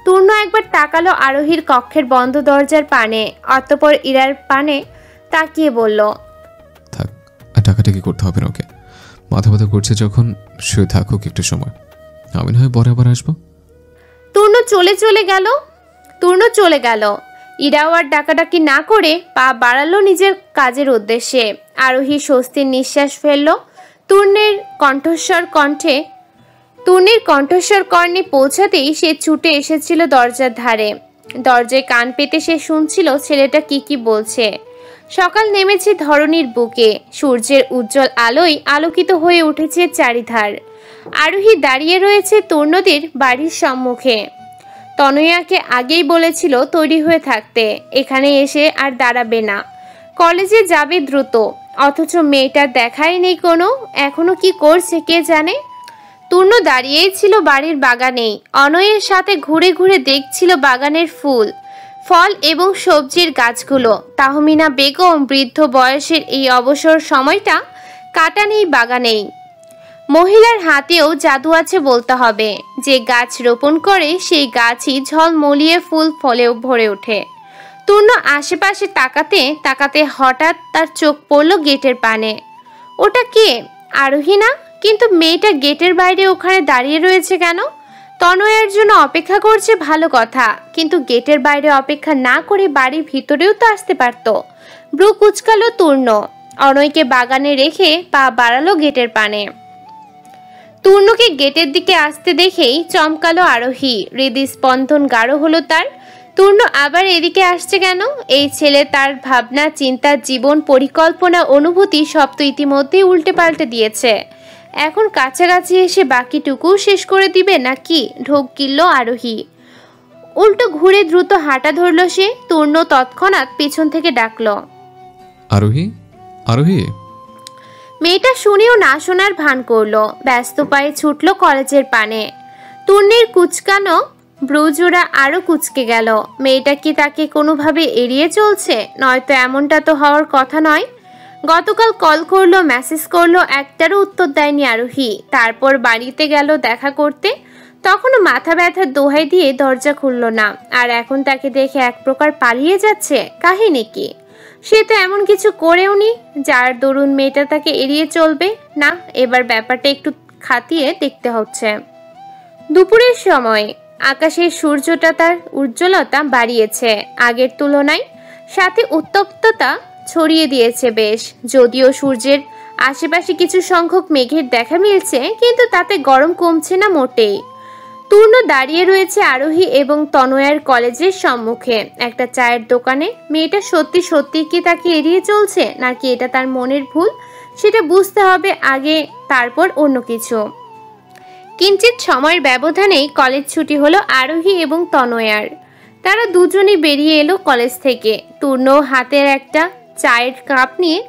তূর্ণ একবার তাকালো আরোহীর কক্ষের বন্ধ দরজার পানে, অতঃপর ইরার পানে তাকিয়ে বলল, থাক, আর টাকাটাকি করতে হবে না ওকে। মাথা ব্যথা করছে যখন, শুয়ে থাকুক একটু সময়, আমি না হয় পরে আবার আসবো। তূর্ণ চলে গেল। ইরাও আর ডাকাডাকি না করে পা বাড়ালো নিজের কাজের উদ্দেশ্যে। আরোহী স্বস্তির নিঃশ্বাস ফেলল। তূর্ণের কণ্ঠস্বর কর্ণে পৌঁছাতেই সে ছুটে এসেছিল দরজার ধারে। দরজায় কান পেতে সে শুনছিল ছেলেটা কি বলছে। সকাল নেমেছে ধরণীর বুকে, সূর্যের উজ্জ্বল আলোয় আলোকিত হয়ে উঠেছে চারিধার। আরোহী দাঁড়িয়ে রয়েছে তূর্ণদের বাড়ির সম্মুখে। তনয়াকে আগেই বলেছিল তৈরি হয়ে থাকতে, এখানে এসে আর দাঁড়াবে না, কলেজে যাবে দ্রুত। অথচ মেয়েটার দেখাই নেই কোনো। এখনো কি করছে কে জানে। তূর্ণ দাঁড়িয়েই ছিল বাড়ির বাগানেই, অনয়ের সাথে ঘুরে ঘুরে দেখছিল বাগানের ফুল, ফল এবং সবজির গাছগুলো। তাহমিনা বেগম বৃদ্ধ বয়সের এই অবসর সময়টা কাটান এই বাগানেই। মহিলার হাতেও জাদু আছে বলতে হবে। যে গাছ রোপণ করে সেই গাছই ঝলমলিয়ে ফুল ফলেও ভরে ওঠে। তূর্ণ আশেপাশে তাকাতে তাকাতে হঠাৎ তার চোখ পড়ল গেটের পানে। ওটা কে? আরোহী না? কিন্তু মেয়েটা গেটের বাইরে ওখানে দাঁড়িয়ে রয়েছে কেন? তনয়ের জন্য অপেক্ষা করছে ভালো কথা, কিন্তু গেটের বাইরে অপেক্ষা না করে বাড়ির ভিতরেও তো আসতে পারত। ব্রু কুচকালো তূর্ণ। অনয়কে বাগানে রেখে পা বাড়ালো গেটের পানে। তূর্ণকে গেটের দিকে আসতে দেখেই চমকালো আরোহী। হৃদস্পন্দন গাঢ় হলো তার। তূর্ণ আবার এদিকে আসছে কেন? এই ছেলে তার ভাবনা, চিন্তা, জীবন, পরিকল্পনা, অনুভূতি সব তো ইতিমধ্যেই উল্টে পাল্টে দিয়েছে। এখন কাছাকাছি এসে বাকিটুকু শেষ করে দিবে নাকি? ঢোক গিলল আরোহী। উল্টো ঘুরে দ্রুত হাঁটা ধরল সে। তূর্ণ তৎক্ষণাৎ পিছন থেকে ডাকল, আরোহী, আরোহী। মেয়েটা শুনেও না শোনার ভান করলো। ব্যস্ত পায়ে ছুটল কলেজের পানে। তূর্ণের কুচকানো ব্রুজোড়া আরো কুচকে গেল। মেয়েটা কি তাকে কোনোভাবে এড়িয়ে চলছে? নয়তো এমনটা তো হওয়ার কথা নয়। গতকাল কল করলো, মেসেজ করলো, একটারও উত্তর দেয়নি আরোহী। তারপর বাড়িতে গেল দেখা করতে, তখনও মাথা ব্যথার দোহাই দিয়ে দরজা খুলল না। আর এখন তাকে দেখে এক প্রকার পালিয়ে যাচ্ছে। কাহিনী কি? সে তো এমন কিছু করেও নি যার দরুন মেয়েটা তাকে এড়িয়ে চলবে। না, এবার ব্যাপারটা একটু খাতিয়ে দেখতে হচ্ছে। দুপুরের সময় আকাশের সূর্যটা তার উজ্জ্বলতা বাড়িয়েছে আগের তুলনায়, সাথে উত্তপ্ততা ছড়িয়ে দিয়েছে বেশ। যদিও সূর্যের আশেপাশে কিছু সংখ্যক মেঘের দেখা মিলছে, কিন্তু তাতে গরম কমছে না মোটেই। তূর্ণ দাঁড়িয়ে রয়েছে আরোহী এবং তনয়ার কলেজের সম্মুখে একটা চায়ের দোকানে। মেয়েটা সত্যি সত্যি কি তাকে এড়িয়ে চলছে, নাকি এটা তার মনের ভুল? সেটা বুঝতে হবে আগে, তারপর অন্য কিছু। কিঞ্চিত সময়ের ব্যবধানেই কলেজ ছুটি হলো আরোহী এবং তনয়ার। তারা দুজনেই বেরিয়ে এলো কলেজ থেকে। তূর্ণ হাতের একটা চায়ের কাপ নিয়ে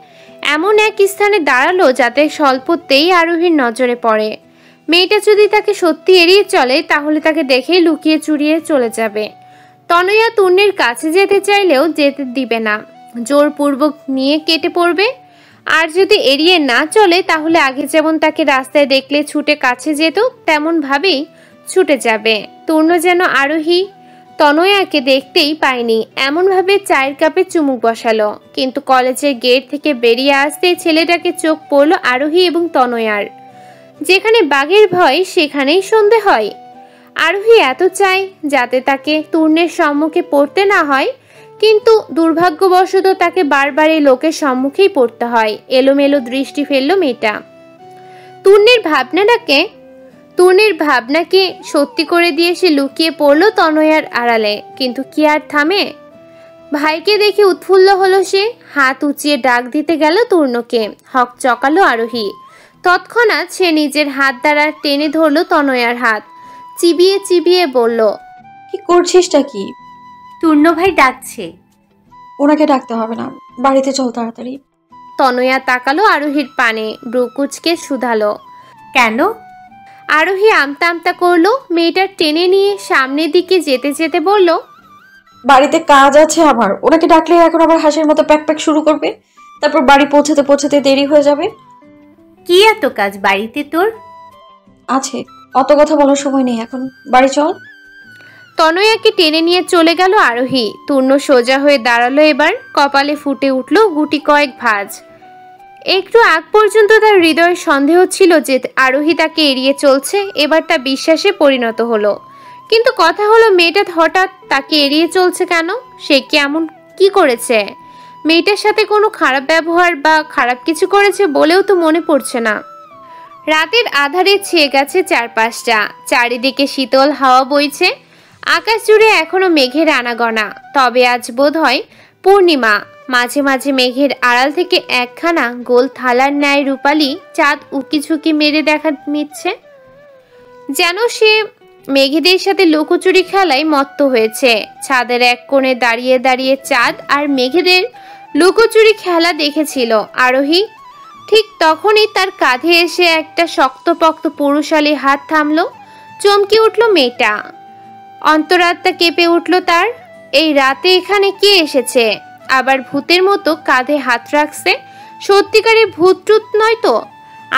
এমন এক স্থানে দাঁড়ালো যাতে স্বল্পতেই আরোহীর নজরে পড়ে। মেয়েটা যদি তাকে সত্যি এড়িয়ে চলে তাহলে তাকে দেখেই লুকিয়ে চুরিয়ে চলে যাবে। তনয়া তূর্ণের কাছে যেতে চাইলেও যেতে দিবে না, জোরপূর্বক নিয়ে কেটে পড়বে। আর যদি এড়িয়ে না চলে তাহলে আগে যেমন তাকে রাস্তায় দেখলে ছুটে কাছে যেত তেমন ভাবেই ছুটে যাবে। তূর্ণ যেন আরোহী তনয়াকে দেখতেই পায়নি এমনভাবে চায়ের কাপে চুমুক বসালো। কিন্তু কলেজের গেট থেকে বেরিয়ে আসতে ছেলেটাকে চোখ পড়ল আরোহী এবং তনয়ার। যেখানে বাঘের ভয় সেখানেই সন্ধে হয়। আরোহী এত চায় যাতে তাকে তূর্ণের সম্মুখে পড়তে না হয়, কিন্তু দুর্ভাগ্যবশত তাকে বারবার এই লোকের সম্মুখেই পড়তে হয়। এলোমেলো দৃষ্টি ফেলল মেয়েটা। তূর্ণের ভাবনাকে সত্যি করে দিয়ে সে লুকিয়ে পড়ল তনয়ার আড়ালে। কিন্তু কি আর থামে? ভাইকে দেখে উৎফুল্ল হলো সে, হাত উঁচিয়ে ডাক দিতে গেল তূর্ণকে। হক চকালো আরোহী। তৎক্ষণাৎ সে নিজের হাত দ্বারা টেনে ধরল তনয়ার হাত, চিবিয়ে চিবিয়ে বলল, কি করছিসটা কি? তূর্ণ ভাই ডাকছে। ওনাকে ডাকতে হবে না, বাড়িতে চল তাড়াতাড়ি। তনয়া তাকালো আরোহীর পানে, ব্রুকুচকে শুধালো, কেন? আরোহী আমতা আমতা করলো। মেয়েটার টেনে নিয়ে সামনের দিকে যেতে যেতে বলল, বাড়িতে কাজ আছে আমার, ওনাকে ডাকলে এখন আবার হাসির মতো প্যাক প্যাক শুরু করবে, তারপর বাড়ি পৌঁছাতে পৌঁছাতে দেরি হয়ে যাবে। কি এত কাজ বাড়িতে তোর? আছে, অত কথা বলার সময় নেই এখন, বাড়ি চল। তনয়াকে টেনে নিয়ে চলে গেল আরোহী। তূর্ণ সোজা হয়ে দাঁড়ালো এবার, কপালে ফুটে উঠল গুটি কয়েক ভাঁজ। একটু আগ পর্যন্ত তার হৃদয়ে সন্দেহ ছিল যে আরোহী তাকে এড়িয়ে চলছে, এবার তা বিশ্বাসে পরিণত হলো। কিন্তু কথা হলো, মেয়েটা হঠাৎ তাকে এড়িয়ে চলছে কেন? সে কি এমন কি করেছে? মেয়েটার সাথে কোনো খারাপ ব্যবহার বা খারাপ কিছু করেছে বলেও তো মনে পড়ছে না। রাতের আধারে ছেয়ে গেছে চারপাশটা, চারিদিকে শীতল হাওয়া বইছে, আকাশ জুড়ে এখনো মেঘের আনাগোনা। তবে আজ বোধ হয় পূর্ণিমা। মাঝে মাঝে মেঘের আড়াল থেকে একখানা গোল থালার ন্যায় রূপালি চাঁদ উকি ঝুঁকি মেরে দেখা মিটছে, যেন সে মেঘেদের সাথে লুকোচুরি খেলায় মত্ত হয়েছে। ছাদের এক কোণে দাঁড়িয়ে দাঁড়িয়ে চাঁদ আর মেঘেদের লুকোচুরি খেলা দেখেছিল আরোহী। ঠিক তখনই তার কাঁধে এসে একটা শক্তপোক্ত পুরুষালী হাত থামলো। চমকে উঠল মেয়েটা, অন্তরাত্মা কেঁপে উঠল তার। এই রাতে এখানে কে এসেছে? আবার ভূতের মতো কাঁধে হাত রাখছে। সত্যিকারের ভূত টুত নয় তো?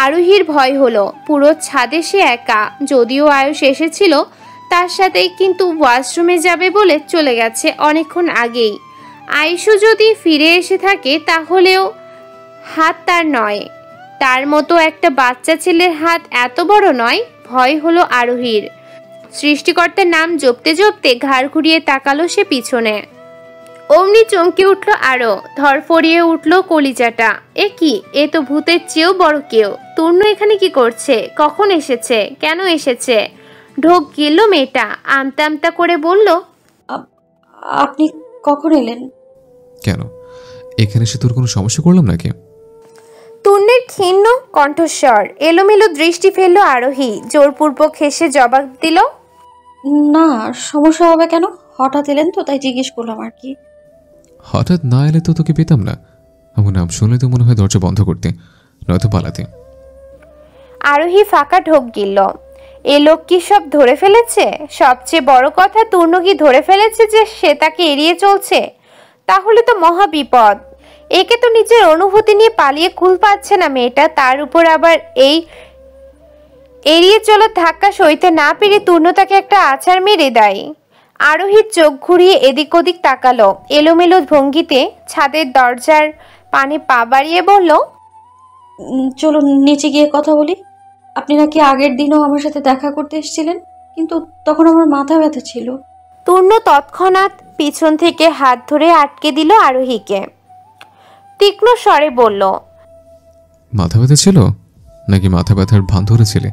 আরোহীর ভয় হলো। পুরো ছাদে সে একা, যদিও আয়ুষ এসেছিল তার সাথে, কিন্তু ওয়াশরুমে যাবে বলে চলে গেছে অনেকক্ষণ আগেই। আয়ুষও যদি ফিরে এসে থাকে তাহলেও হাত তার নয়, তার মতো একটা বাচ্চা ছেলের হাত এত বড় নয়। ভয় হলো আরোহীর। সৃষ্টিকর্তার নাম জপতে জপতে ঘাড় ঘুরিয়ে তাকালো সে পিছনে। অমনি চমকে উঠল আরো, ধরফড়িয়ে উঠল কলিজাটা। এ কি, এ তো ভূতের চেয়েও বড় কেউ। তূর্ণ এখানে কি করছে? কখন এসেছে? কেন এসেছে? ঢোক গিলল মেয়েটা, আমতা আমতা করে বলল, আপনি কখন এলেন? কেন, এখানে এসে তোর কোনো সমস্যা করলাম নাকি? তূর্ণের ক্ষীণ কণ্ঠস্বর, এলোমেলো দৃষ্টি ফেলল আরোহী। জোরপূর্বক হেসে জবাব দিল, না, সমস্যা হবে কেন? হঠাৎ এলেন তো তাই জিজ্ঞেস করলাম আর কি। হঠাৎ না এলে তো তোকে পেতাম না। আমার নাম শুনলে তো মনে হয় দরজা বন্ধ করতে, নয়তো পালাতে। আরোহী ফাঁকা ঢোক গিলল। এ লোক কি সব ধরে ফেলেছে? সবচেয়ে বড় কথা, তূর্ণ কি ধরে ফেলেছে যে সে তাকে এড়িয়ে চলছে? তাহলে তো মহা বিপদ। একে তো নিজের অনুভূতি নিয়ে পালিয়ে কুল পাচ্ছে না মেয়েটা, তার উপর আবার এই এড়িয়ে চলার ধাক্কা সইতে না পেরে তূর্ণ তাকে একটা আছাড় মেরে দেয়। আরোহীর চোখ ঘুরিয়ে এদিক ওদিক তাকালো, এলোমেলো ভঙ্গিতে ছাদের দরজার পানে পা বাড়িয়ে বলল, চলুন নিচে গিয়ে কথা বলি। আপনি নাকি আগের দিনও আমার সাথে দেখা করতে এসেছিলেন, কিন্তু তখন আমার মাথা ব্যথা ছিল। তূর্ণ তৎক্ষণাৎ পিছন থেকে হাত ধরে আটকে দিল আরোহীকে। তীক্ষ্ণ স্বরে বলল, মাথা ব্যথা ছিল নাকি মাথা ব্যথার ভান ধরেছিলে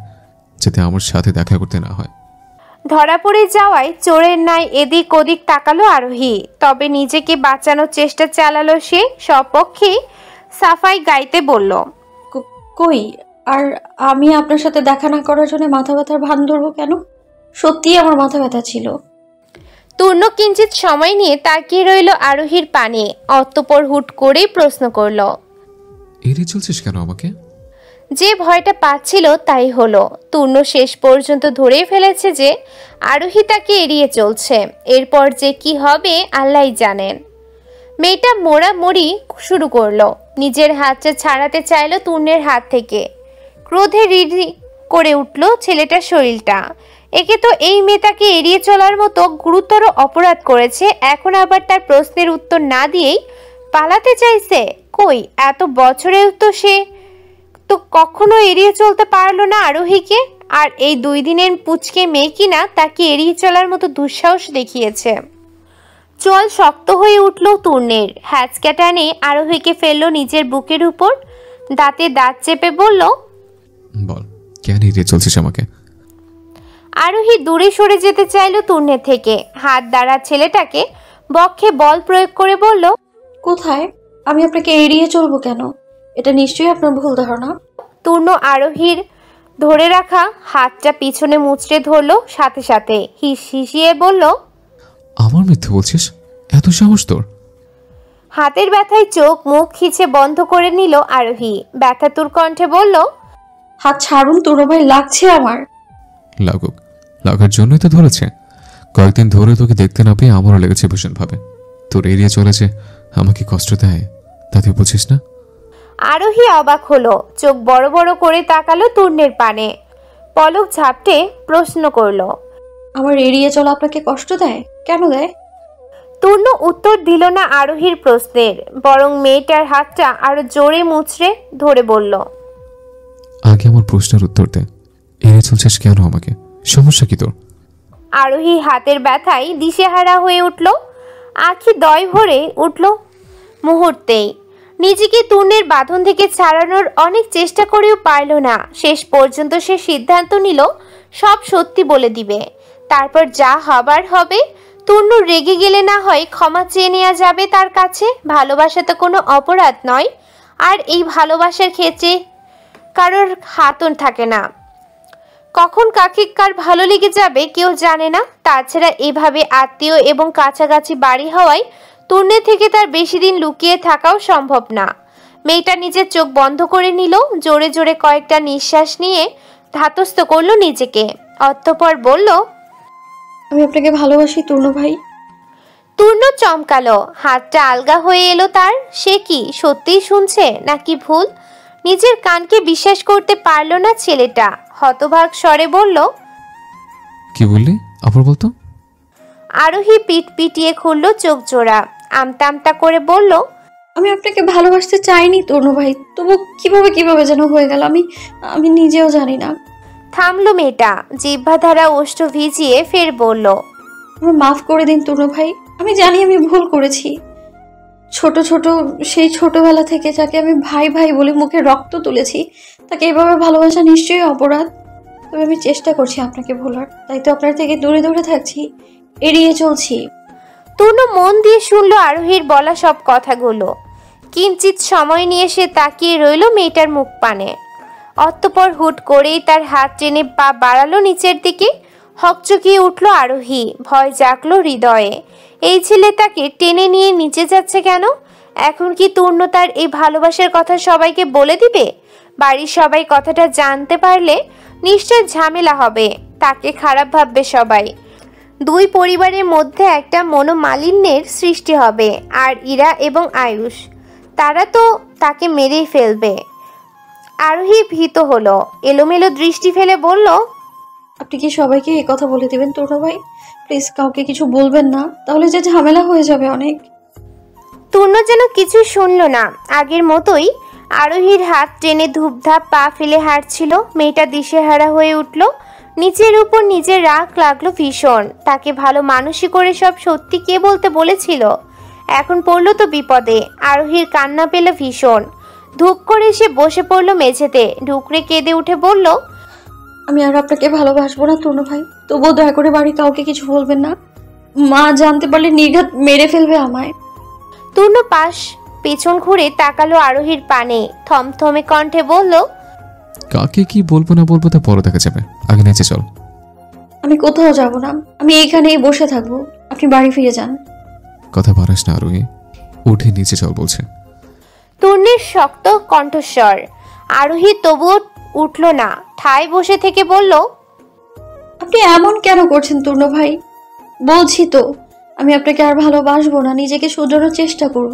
যাতে আমার সাথে দেখা করতে না হয়? ধরা পড়ে যাওয়ায় চোরের ন্যায় এদিক ওদিক তাকালো আরোহী। তবে নিজেকে বাঁচানোর চেষ্টা চালালো সে। সপক্ষে সাফাই গাইতে বলল, কই, আর আমি আপনার সাথে দেখা না করার জন্য মাথা ব্যথার ভান ধরবো কেন? সত্যিই আমার মাথা ব্যথা ছিল। তূর্ণ কিঞ্চিত সময় নিয়ে তাকিয়ে রইল আরোহীর পানে, অতঃপর হুট করেই প্রশ্ন করল, এড়িয়ে চলছিস কেন আমাকে? যে ভয়টা পাচ্ছিল তাই হলো। তূর্ণ শেষ পর্যন্ত ধরেই ফেলেছে যে আরোহী তাকে এড়িয়ে চলছে। এরপর যে কি হবে আল্লাহই জানেন। মেয়েটা মোড়ামুড়ি শুরু করলো। নিজের হাতটা ছাড়াতে চাইলো তূর্ণের হাত থেকে। ক্রোধে রিড়ি করে উঠল ছেলেটার শরীরটা। একে তো এই মেয়ে তাকে এড়িয়ে চলার মতো গুরুতর অপরাধ করেছে, এখন আবার তার প্রশ্নের উত্তর না দিয়েই পালাতে চাইছে। কই, এত বছরেও তো সে তো কখনো এড়িয়ে চলতে পারলো না আরোহীকে। আর এই 2 দিনের পুচকে মেয়ে কিনা তাকে এড়িয়ে চলার মতো দুঃসাহস দেখিয়েছে। চল শক্ত হয়ে উঠল তূর্ণের। হ্যাচকা টানে আরোহীকে ফেললো নিজের বুকের উপর। দাঁতে দাঁত চেপে বলল, বল কেন এড়িয়ে চলছিস আমাকে? আরোহী দূরে সরে যেতে চাইল তূর্ণের থেকে। হাত দ্বারা ছেলেটাকে বক্ষে বল প্রয়োগ করে বলল, কোথায়? আমি আপনাকে এড়িয়ে চলবো কেন? এটা নিশ্চয়ই আপনার ভুল ধারণা। তূর্ণ আরোহীর ধরে রাখা হাতটা পিছনে মুচড়ে ধরলো, সাথে সাথে হিসিয়ে বলল, আমার মিথ্যে বলছিস? এত সাহস তোর? হাতের ব্যথায় চোখ মুখ খিচে বন্ধ করে নিল আরোহী। ব্যথাতুর কণ্ঠে বলল, হাত ছাড়ুন তুরো ভাই, লাগছে আমার। লাগুক, লাগার জন্যই তো ধরেছে। কয়েকদিন ধরে তোকে দেখতে না পেয়ে আমারও লেগেছে ভীষণভাবে। তোর এড়িয়ে চলেছে আমাকে কষ্ট দেয়, তাতে বুঝিস না? আরোহী অবাক হলো। চোখ বড় বড় করে তাকালো তূর্ণের পানে। পলক ঝাপটে প্রশ্ন করলো, আমার এড়িয়ে চলা আপনাকে কষ্ট দেয়? কেন দেয়? তূর্ণ উত্তর দিল না আরোহীর প্রশ্নের, বরং মেয়েটার হাতটা আরো জোরে মুচড়ে ধরে বলল, আগে আমার প্রশ্নের উত্তর দে। এড়িয়ে চলছিস কেন আমাকে? সমস্যা কি তোর? আরোহী হাতের ব্যথায় দিশেহারা হয়ে উঠল। আঁখি দয় ভরে উঠল মুহূর্তেই। নিজেকে তূর্ণের বাঁধন থেকে ছাড়ানোর অনেক চেষ্টা করেও পারল না। শেষ পর্যন্ত সে সিদ্ধান্ত নিল সব সত্যি বলে দিবে। তারপর যা হবার হবে। তূর্ণ রেগে গেলে না হয় ক্ষমা চেয়ে নেওয়া যাবে তার কাছে। ভালোবাসা তো কোনো অপরাধ নয়। আর এই ভালোবাসার ক্ষেত্রে কারোর হাতন থাকে না। কখন কাকে কার ভালো লেগে যাবে কেউ জানে না। তাছাড়া এভাবে আত্মীয় এবং কাছাকাছি বাড়ি হওয়ায় তূর্ণের থেকে তার বেশি দিন লুকিয়ে থাকাও সম্ভব না। মেয়েটা নিজের চোখ বন্ধ করে নিল। জোরে জোরে কয়েকটা নিঃশ্বাস নিয়ে ধাতস্থ করলো নিজেকে। অতঃপর বলল, আমি আপনাকে ভালোবাসি তূর্ণ ভাই। তূর্ণ চমকালো। হাতটা আলগা হয়ে এলো তার। সে কি সত্যিই শুনছে নাকি ভুল? নিজের কানকে বিশ্বাস করতে পারল না ছেলেটা। হতভাগ স্বরে বলল, কি বললি? আবার বলতো। আরোহী পিট পিটিয়ে খুলল চোখ জোড়া। আমতা আমতা করে বলল, আমি আপনাকে ভালোবাসতে চাইনি তূর্ণ ভাই, তবু কিভাবে যেন হয়ে গেল, আমি নিজেও জানি না। থামলো মেয়েটা। জিহ্বা ধারা ওষ্ঠ ভিজিয়ে ফের বলল, আমার মাফ করে দিন তূর্ণ ভাই। আমি জানি আমি ভুল করেছি। সেই ছোটবেলা থেকে যাকে আমি ভাই ভাই বলে মুখে রক্ত তুলেছি, তাকে এভাবে ভালোবাসা নিশ্চয়ই অপরাধ। তবে আমি চেষ্টা করছি আপনাকে ভোলার, তাই তো আপনার থেকে দূরে দূরে থাকছি, এড়িয়ে চলছি। তূর্ণ মন দিয়ে শুনলো আরোহীর বলা সব কথাগুলো। কিঞ্চিত সময় নিয়ে সে তাকিয়ে রইল মেয়েটার মুখ পানে। অতঃপর হুট করেই তার হাত টেনে পা বাড়ালো নিচের দিকে। হকচকিয়ে উঠল আরোহী। ভয় জাগলো হৃদয়ে। এই ছেলে তাকে টেনে নিয়ে নিচে যাচ্ছে কেন? এখন কি তূর্ণ তার এই ভালোবাসার কথা সবাইকে বলে দিবে? বাড়ির সবাই কথাটা জানতে পারলে নিশ্চয় ঝামেলা হবে। তাকে খারাপ ভাববে সবাই। 2 পরিবারের মধ্যে একটা মনোমালিন্যের সৃষ্টি হবে। আর ইরা এবং আয়ুষ, তারা তো তাকে মেরেই ফেলবে। আরোহী ভীত হলো। এলোমেলো দৃষ্টি ফেলে বলল, আপনি কি সবাইকে এই কথা বলে দেবেন তূর্ণ ভাই? প্লিজ কাউকে কিছু বলবেন না, তাহলে যে ঝামেলা হয়ে যাবে অনেক। তূর্ণ যেন কিছু শুনল না। আগের মতোই আরোহীর হাত টেনে ধূপধাপ পা ফেলে হাঁটছিল। মেয়েটা দিশেহারা হয়ে উঠল। নিচের উপর নিজের রাগ লাগলো ভীষণ। তাকে ভালো মানুষই করে সব সত্যি কে বলতে বলেছিল? এখন পড়ল তো বিপদে। আরোহীর কান্না পেল ভীষণ। ধূপ করে সে বসে পড়ল মেঝেতে। ঢুকরে কেঁদে উঠে বলল, আমি আর আপনাকে ভালোবাসবো না তূর্ণ ভাই, তবুও দয়া করে বাড়ি কাউকে কিছু বলবেন না। মা জানতে পারলে নির্ঘাত মেরে ফেলবে আমায়। তূর্ণ পেছন ঘুরে তাকালো আরোহীর পানে। থমথমে কণ্ঠে বলল, কাকে কি বলবো না বলবো তা পরে দেখা যাবে, আগে নিচে চল। আমি কোথাও যাব না, আমি এইখানেই বসে থাকবো। আপনি বাড়ি ফিরে যান। কথা বাড়াস না আরোহী, উঠে নিচে চল বলছে। তূর্ণের শক্ত কণ্ঠস্বর। আরোহী তবুও উঠল না, ঠায় বসে থেকে বলল, আপনি এমন কেন করছেন তূর্ণ ভাই? বলছি তো আমি আপনাকে আর ভালোবাসবো না, নিজেকে শুধরানোর চেষ্টা করব,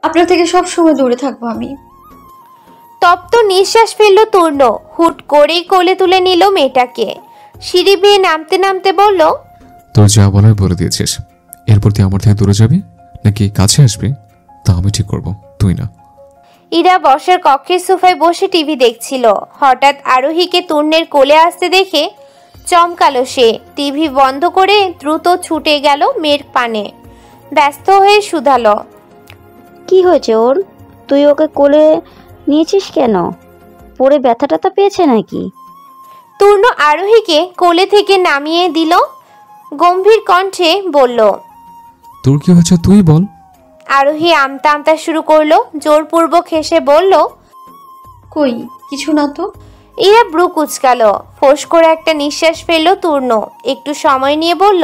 আপনার থেকে সব সময় দূরে থাকবো আমি। তপ্ত নিঃশ্বাস ফেলল তূর্ণ। হুট করেই কোলে তুলে নিল মেয়েটাকে। সিঁড়ি বেয়ে নামতে নামতে বলল, তোর যা বলার বলে দিয়েছিস। এরপর তুই আমার থেকে দূরে যাবি নাকি কাছে আসবি তা আমি ঠিক করব, তুই না। ইরা বসার কক্ষের সোফায় বসে টিভি দেখছিল। হঠাৎ আরোহীকে তূর্ণের কোলে আসতে দেখে চমকালো সে। টিভি বন্ধ করে দ্রুত ছুটে গেল মেয়ের পানে, ব্যস্ত হয়ে শুধালো, কি হয়েছে ওর? তুই ওকে কোলে নিয়েছিস কেন? পরে ব্যথা ট্যাথা পেয়েছে নাকি? তূর্ণ আরোহীকে কোলে থেকে নামিয়ে দিল, গম্ভীর কণ্ঠে বলল, তোর কি হয়েছে তুই বল। আরোহী আমতা আমতা শুরু করলো। জোরপূর্বক হেসে বলল, কই কিছু না তো। ইরা ব্রু কুচকালো। ফোঁস করে একটা নিঃশ্বাস ফেললো তূর্ণ। একটু সময় নিয়ে বলল,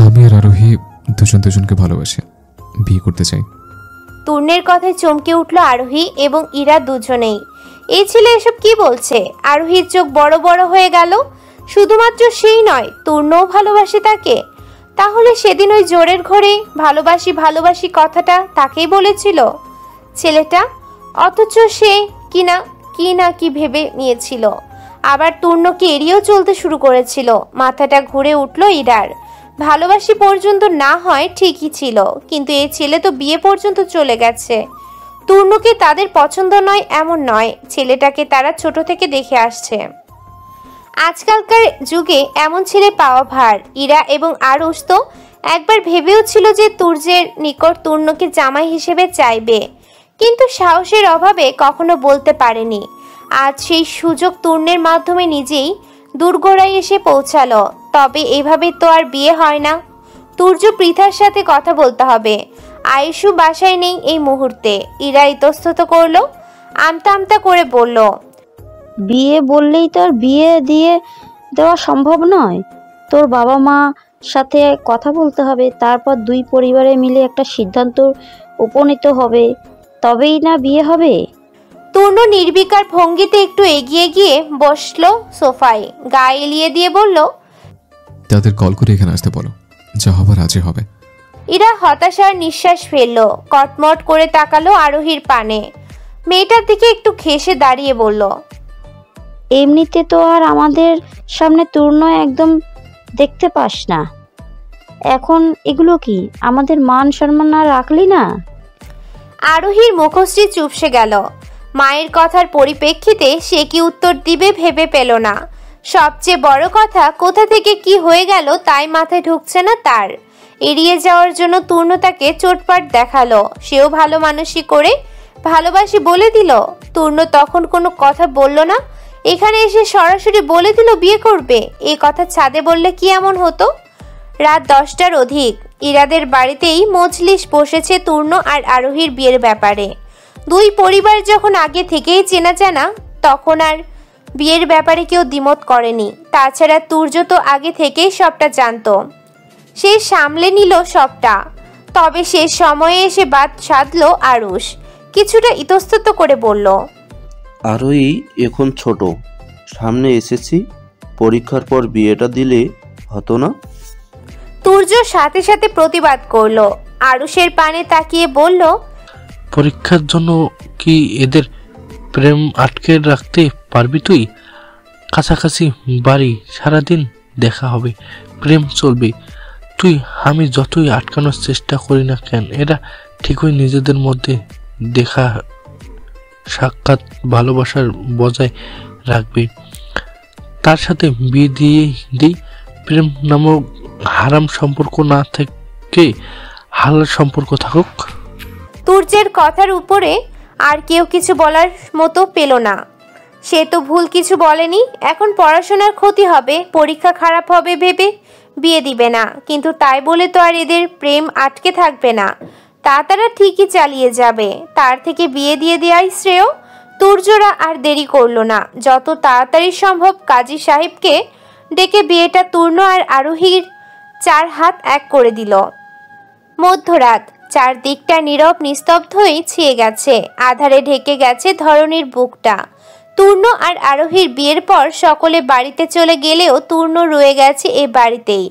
আমি আর আরোহী দুজন দুজনকে ভালোবাসি, বিয়ে করতে চাই। তূর্ণের কথায় চমকে উঠল আরোহী এবং ইরা দুজনেই। এই ছেলে এসব কি বলছে? আরোহীর চোখ বড় বড় হয়ে গেল। শুধুমাত্র সেই নয়, তূর্ণও ভালোবাসে তাকে। তাহলে সেদিন ওই জোরের ঘরে ভালোবাসি ভালোবাসি কথাটা তাকেই বলেছিল ছেলেটা, অথচ সে কি ভেবে নিয়েছিল। আবার তূর্ণকে এড়িয়েও চলতে শুরু করেছিল। মাথাটা ঘুরে উঠল ইরার। ভালোবাসি পর্যন্ত না হয় ঠিকই ছিল, কিন্তু এই ছেলে তো বিয়ে পর্যন্ত চলে গেছে। তূর্ণকে তাদের পছন্দ নয় এমন নয়, ছেলেটাকে তারা ছোট থেকে দেখে আসছে। আজকালকার যুগে এমন ছেলে পাওয়া ভার। ইরা এবং আরুষ তো একবার ভেবেও ছিল যে তুর্যের নিকট তূর্ণকে জামাই হিসেবে চাইবে, কিন্তু সাহসের অভাবে কখনো বলতে পারেনি। আজ সেই সুযোগ তূর্ণের মাধ্যমে নিজেই দূরগোড়ায় এসে পৌঁছালো। তবে এভাবে তো আর বিয়ে হয় না। তুর্য পৃথার সাথে কথা বলতে হবে। আয়ুষু বাসায় নেই এই মুহূর্তে। ইরা ইতস্তত করলো, আমতা আমতা করে বলল, বিয়ে বললেই তো আর বিয়ে দিয়ে দেওয়া সম্ভব নয়। তোর বাবা মা সাথে কথা বলতে হবে, তারপর দুই পরিবারে মিলে একটা সিদ্ধান্ত উপনীত হবে, তবেই না বিয়ে হবে। তূর্ণ নির্বিকার ভঙ্গিতে একটু এগিয়ে গিয়ে বসলো সোফায়, গা এলিয়ে দিয়ে বলল, তাদের কল করে এখানে আসতে বলো, যা হবার আজই হবে। ইরা হতাশার নিঃশ্বাস ফেললো। কটমট করে তাকালো আরোহীর পানে। মেয়েটার দিকে একটু ঘেঁষে দাঁড়িয়ে বলল, এমনিতে তো আর আমাদের সামনে তূর্ণ একদম দেখতে পাস না, এখন এগুলো কি? আমাদের মান সম্মান আর রাখলি না? আরোহীর মুখশ্রী চুপসে গেল। মায়ের কথার পরিপ্রেক্ষিতে সে কি উত্তর দিবে ভেবে পেল না। সবচেয়ে বড় কথা, কোথা থেকে কি হয়ে গেল তাই মাথায় ঢুকছে না তার। এড়িয়ে যাওয়ার জন্য তূর্ণ তাকে চোটপাট দেখালো। সেও ভালো মানুষই করে ভালোবাসি বলে দিল। তূর্ণ তখন কোনো কথা বলল না। এখানে এসে সরাসরি বলে দিল বিয়ে করবে। এই কথা ছাদে বললে কি এমন হতো? রাত 10টার অধিক। ইরাদের বাড়িতেই মজলিস বসেছে তূর্ণ আর আরোহীর বিয়ের ব্যাপারে। দুই পরিবার যখন আগে থেকেই চেনা জানা, তখন আর বিয়ের ব্যাপারে কেউ দ্বিমত করেনি। তাছাড়া তুর্য তো আগে থেকেই সবটা জানতো, সে সামলে নিল সবটা। তবে শেষ সময়ে এসে বাদ সাধলো আরুষ। কিছুটা ইতস্তত করে বলল, আরোই এখন ছোট, সামনে এসেছি, পরীক্ষার পর বিয়েটা দিলে হতো না? তুর্য সাথে সাথে প্রতিবাদ করলো। আরুষের পানে তাকিয়ে বলল, পরীক্ষার জন্য কি এদের প্রেম আটকে রাখতে পারবি তুই? কাছাকাছি বাড়ি, সারাদিন দেখা হবে, প্রেম চলবে। তুই আমি যতই আটকানোর চেষ্টা করি না কেন, এরা ঠিকই নিজেদের মধ্যে দেখা সাক্ষাৎ ভালোবাসার বজায় রাখবে। তার সাথে বিয়ে দিয়ে দিই। প্রেম নামক হারাম সম্পর্ক না থেকে হালাল সম্পর্ক থাকুক। তুর্যের কথার উপরে আর কেউ কিছু বলার মতো পেল না। সে তো ভুল কিছু বলেনি। এখন পড়াশোনার ক্ষতি হবে, পরীক্ষা খারাপ হবে ভেবে বিয়ে দিবে না, কিন্তু তাই বলে তো আর এদের প্রেম আটকে থাকবে না। তারা ঠিকই চালিয়ে যাবে। তার থেকে বিয়ে দিয়ে দেওয়াই শ্রেয়। তুর্যরা আর দেরি করলো না। যত তাড়াতাড়ি সম্ভব কাজী সাহেবকে ডেকে বিয়েটা তূর্ণ আর আরোহীর 4 হাত এক করে দিল। মধ্যরাত। চারদিকটা নীরব নিস্তব্ধ হয়ে ছেয়ে গেছে। আধারে ঢেকে গেছে ধরনীর বুকটা। তূর্ণ আর আরোহীর বিয়ের পর সকলে বাড়িতে চলে গেলেও তূর্ণ রয়ে গেছে এ বাড়িতেই।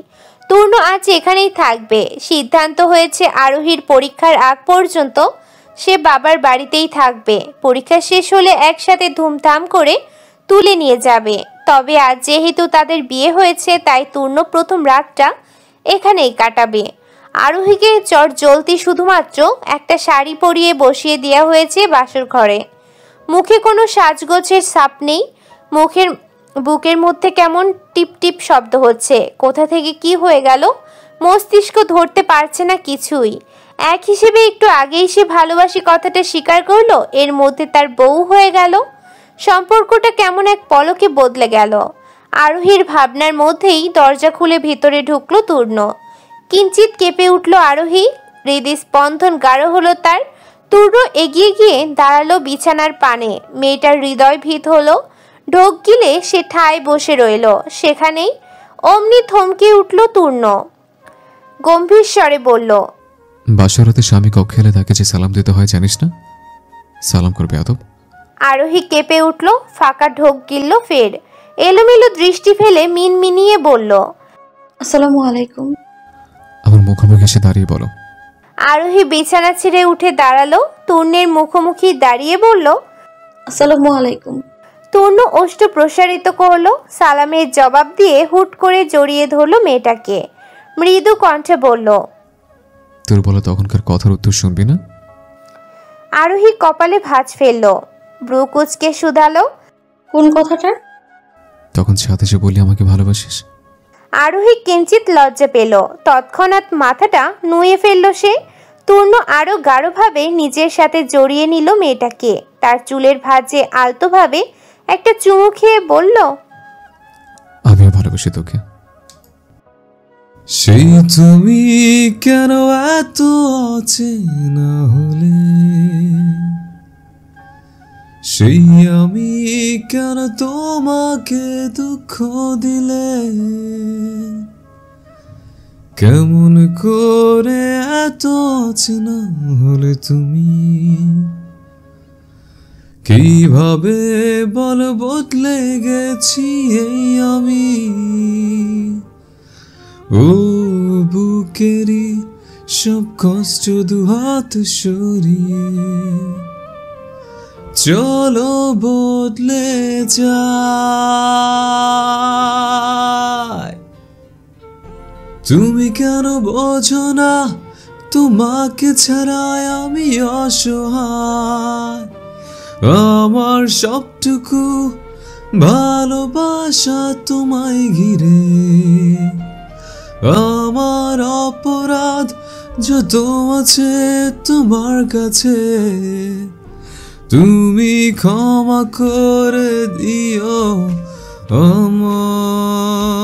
তূর্ণ আজ এখানেই থাকবে। সিদ্ধান্ত হয়েছে আরোহীর পরীক্ষার আগ পর্যন্ত সে বাবার বাড়িতেই থাকবে। পরীক্ষা শেষ হলে একসাথে ধুমধাম করে তুলে নিয়ে যাবে। তবে আজ যেহেতু তাদের বিয়ে হয়েছে তাই তূর্ণ প্রথম রাতটা এখানেই কাটাবে। আরোহীকে চট জলদি শুধুমাত্র একটা শাড়ি পরিয়ে বসিয়ে দেওয়া হয়েছে বাসর ঘরে। মুখে কোনো সাজগোছের ছাপ নেই। বুকের মধ্যে কেমন টিপ টিপ শব্দ হচ্ছে। কোথা থেকে কি হয়ে গেল মস্তিষ্ক ধরতে পারছে না কিছুই। এক হিসেবে একটু আগেই সে ভালোবাসি কথাটা স্বীকার করলো, এর মধ্যে তার বউ হয়ে গেল। সম্পর্কটা কেমন এক পলকে বদলে গেল। আরোহীর ভাবনার মধ্যেই দরজা খুলে ভিতরে ঢুকলো তূর্ণ। কিঞ্চিত কেঁপে উঠল আরোহী। হৃদস্পন্দন গাঢ় হলো তার। তূর্ণ এগিয়ে গিয়ে দাঁড়ালো বিছানার পানে। মেয়েটার হৃদয় ভীত হলো। ঢোক গিলে সে ঠায় বসে রইল সেখানেই। অমনি থমকে উঠল তূর্ণ। গম্ভীর স্বরে বলল, বাসরাতে স্বামী কক্ষে এলে তাকে যে সালাম দিতে হয় জানিস না? সালাম করবে আদব। আরোহী কেঁপে উঠল। ফাঁকা ঢোক গিলল ফের। এলোমেলো দৃষ্টি ফেলে মিনমিনিয়ে বলল, আসসালামু আলাইকুম। আমার মুখোমুখি এসে দাঁড়িয়ে বলো। আরোহী বিছানা ছেড়ে উঠে দাঁড়ালো। তূর্ণের মুখোমুখি দাঁড়িয়ে বলল, আসসালামু আলাইকুম। তূর্ণ ওষ্ঠ প্রসারিত করলো। সালামের জবাব দিয়ে হুট করে জড়িয়ে ধরলো মেয়েটাকে। মৃদু কণ্ঠে বলল, তোর বলো তখনকার কথার উত্তর শুনবি না? আরোহী কপালে ভাঁজ ফেললো। ব্রু কুচকে শুধালো, কোন কথাটা? তখন ছাদে এসে বললি আমাকে ভালোবাসিস। আরোহী কিঞ্চিত লজ্জা পেল। তৎক্ষণাৎ মাথাটা নুয়ে ফেলল সে। তূর্ণ আরো গাঢ়ভাবে নিজের সাথে জড়িয়ে নিল মেয়েটাকে। তার চুলের ভাঁজে আলতোভাবে একটা চুমু খেয়ে বলল, আমিও ভালোবাসি তোকে। সেই তুমি কেন এত অচেনা হলে, সেই আমি কেন তোমাকে দুঃখ দিলে, কেমন করে এত অচেনা হলে তুমি, কিভাবে বল বদলে গেছি এই আমি। ও বুকেরই সব কষ্ট দুহাত সরিয়ে চলো বদলে যায়। তুমি কেন বোঝো না তোমাকে ছাড়াই আমি অসহায়। আমার সবটুকু ভালোবাসা তোমায় ঘিরে, আমার অপরাধ যত আছে তোমার কাছে, তুমি ক্ষমা করে দিও আমার।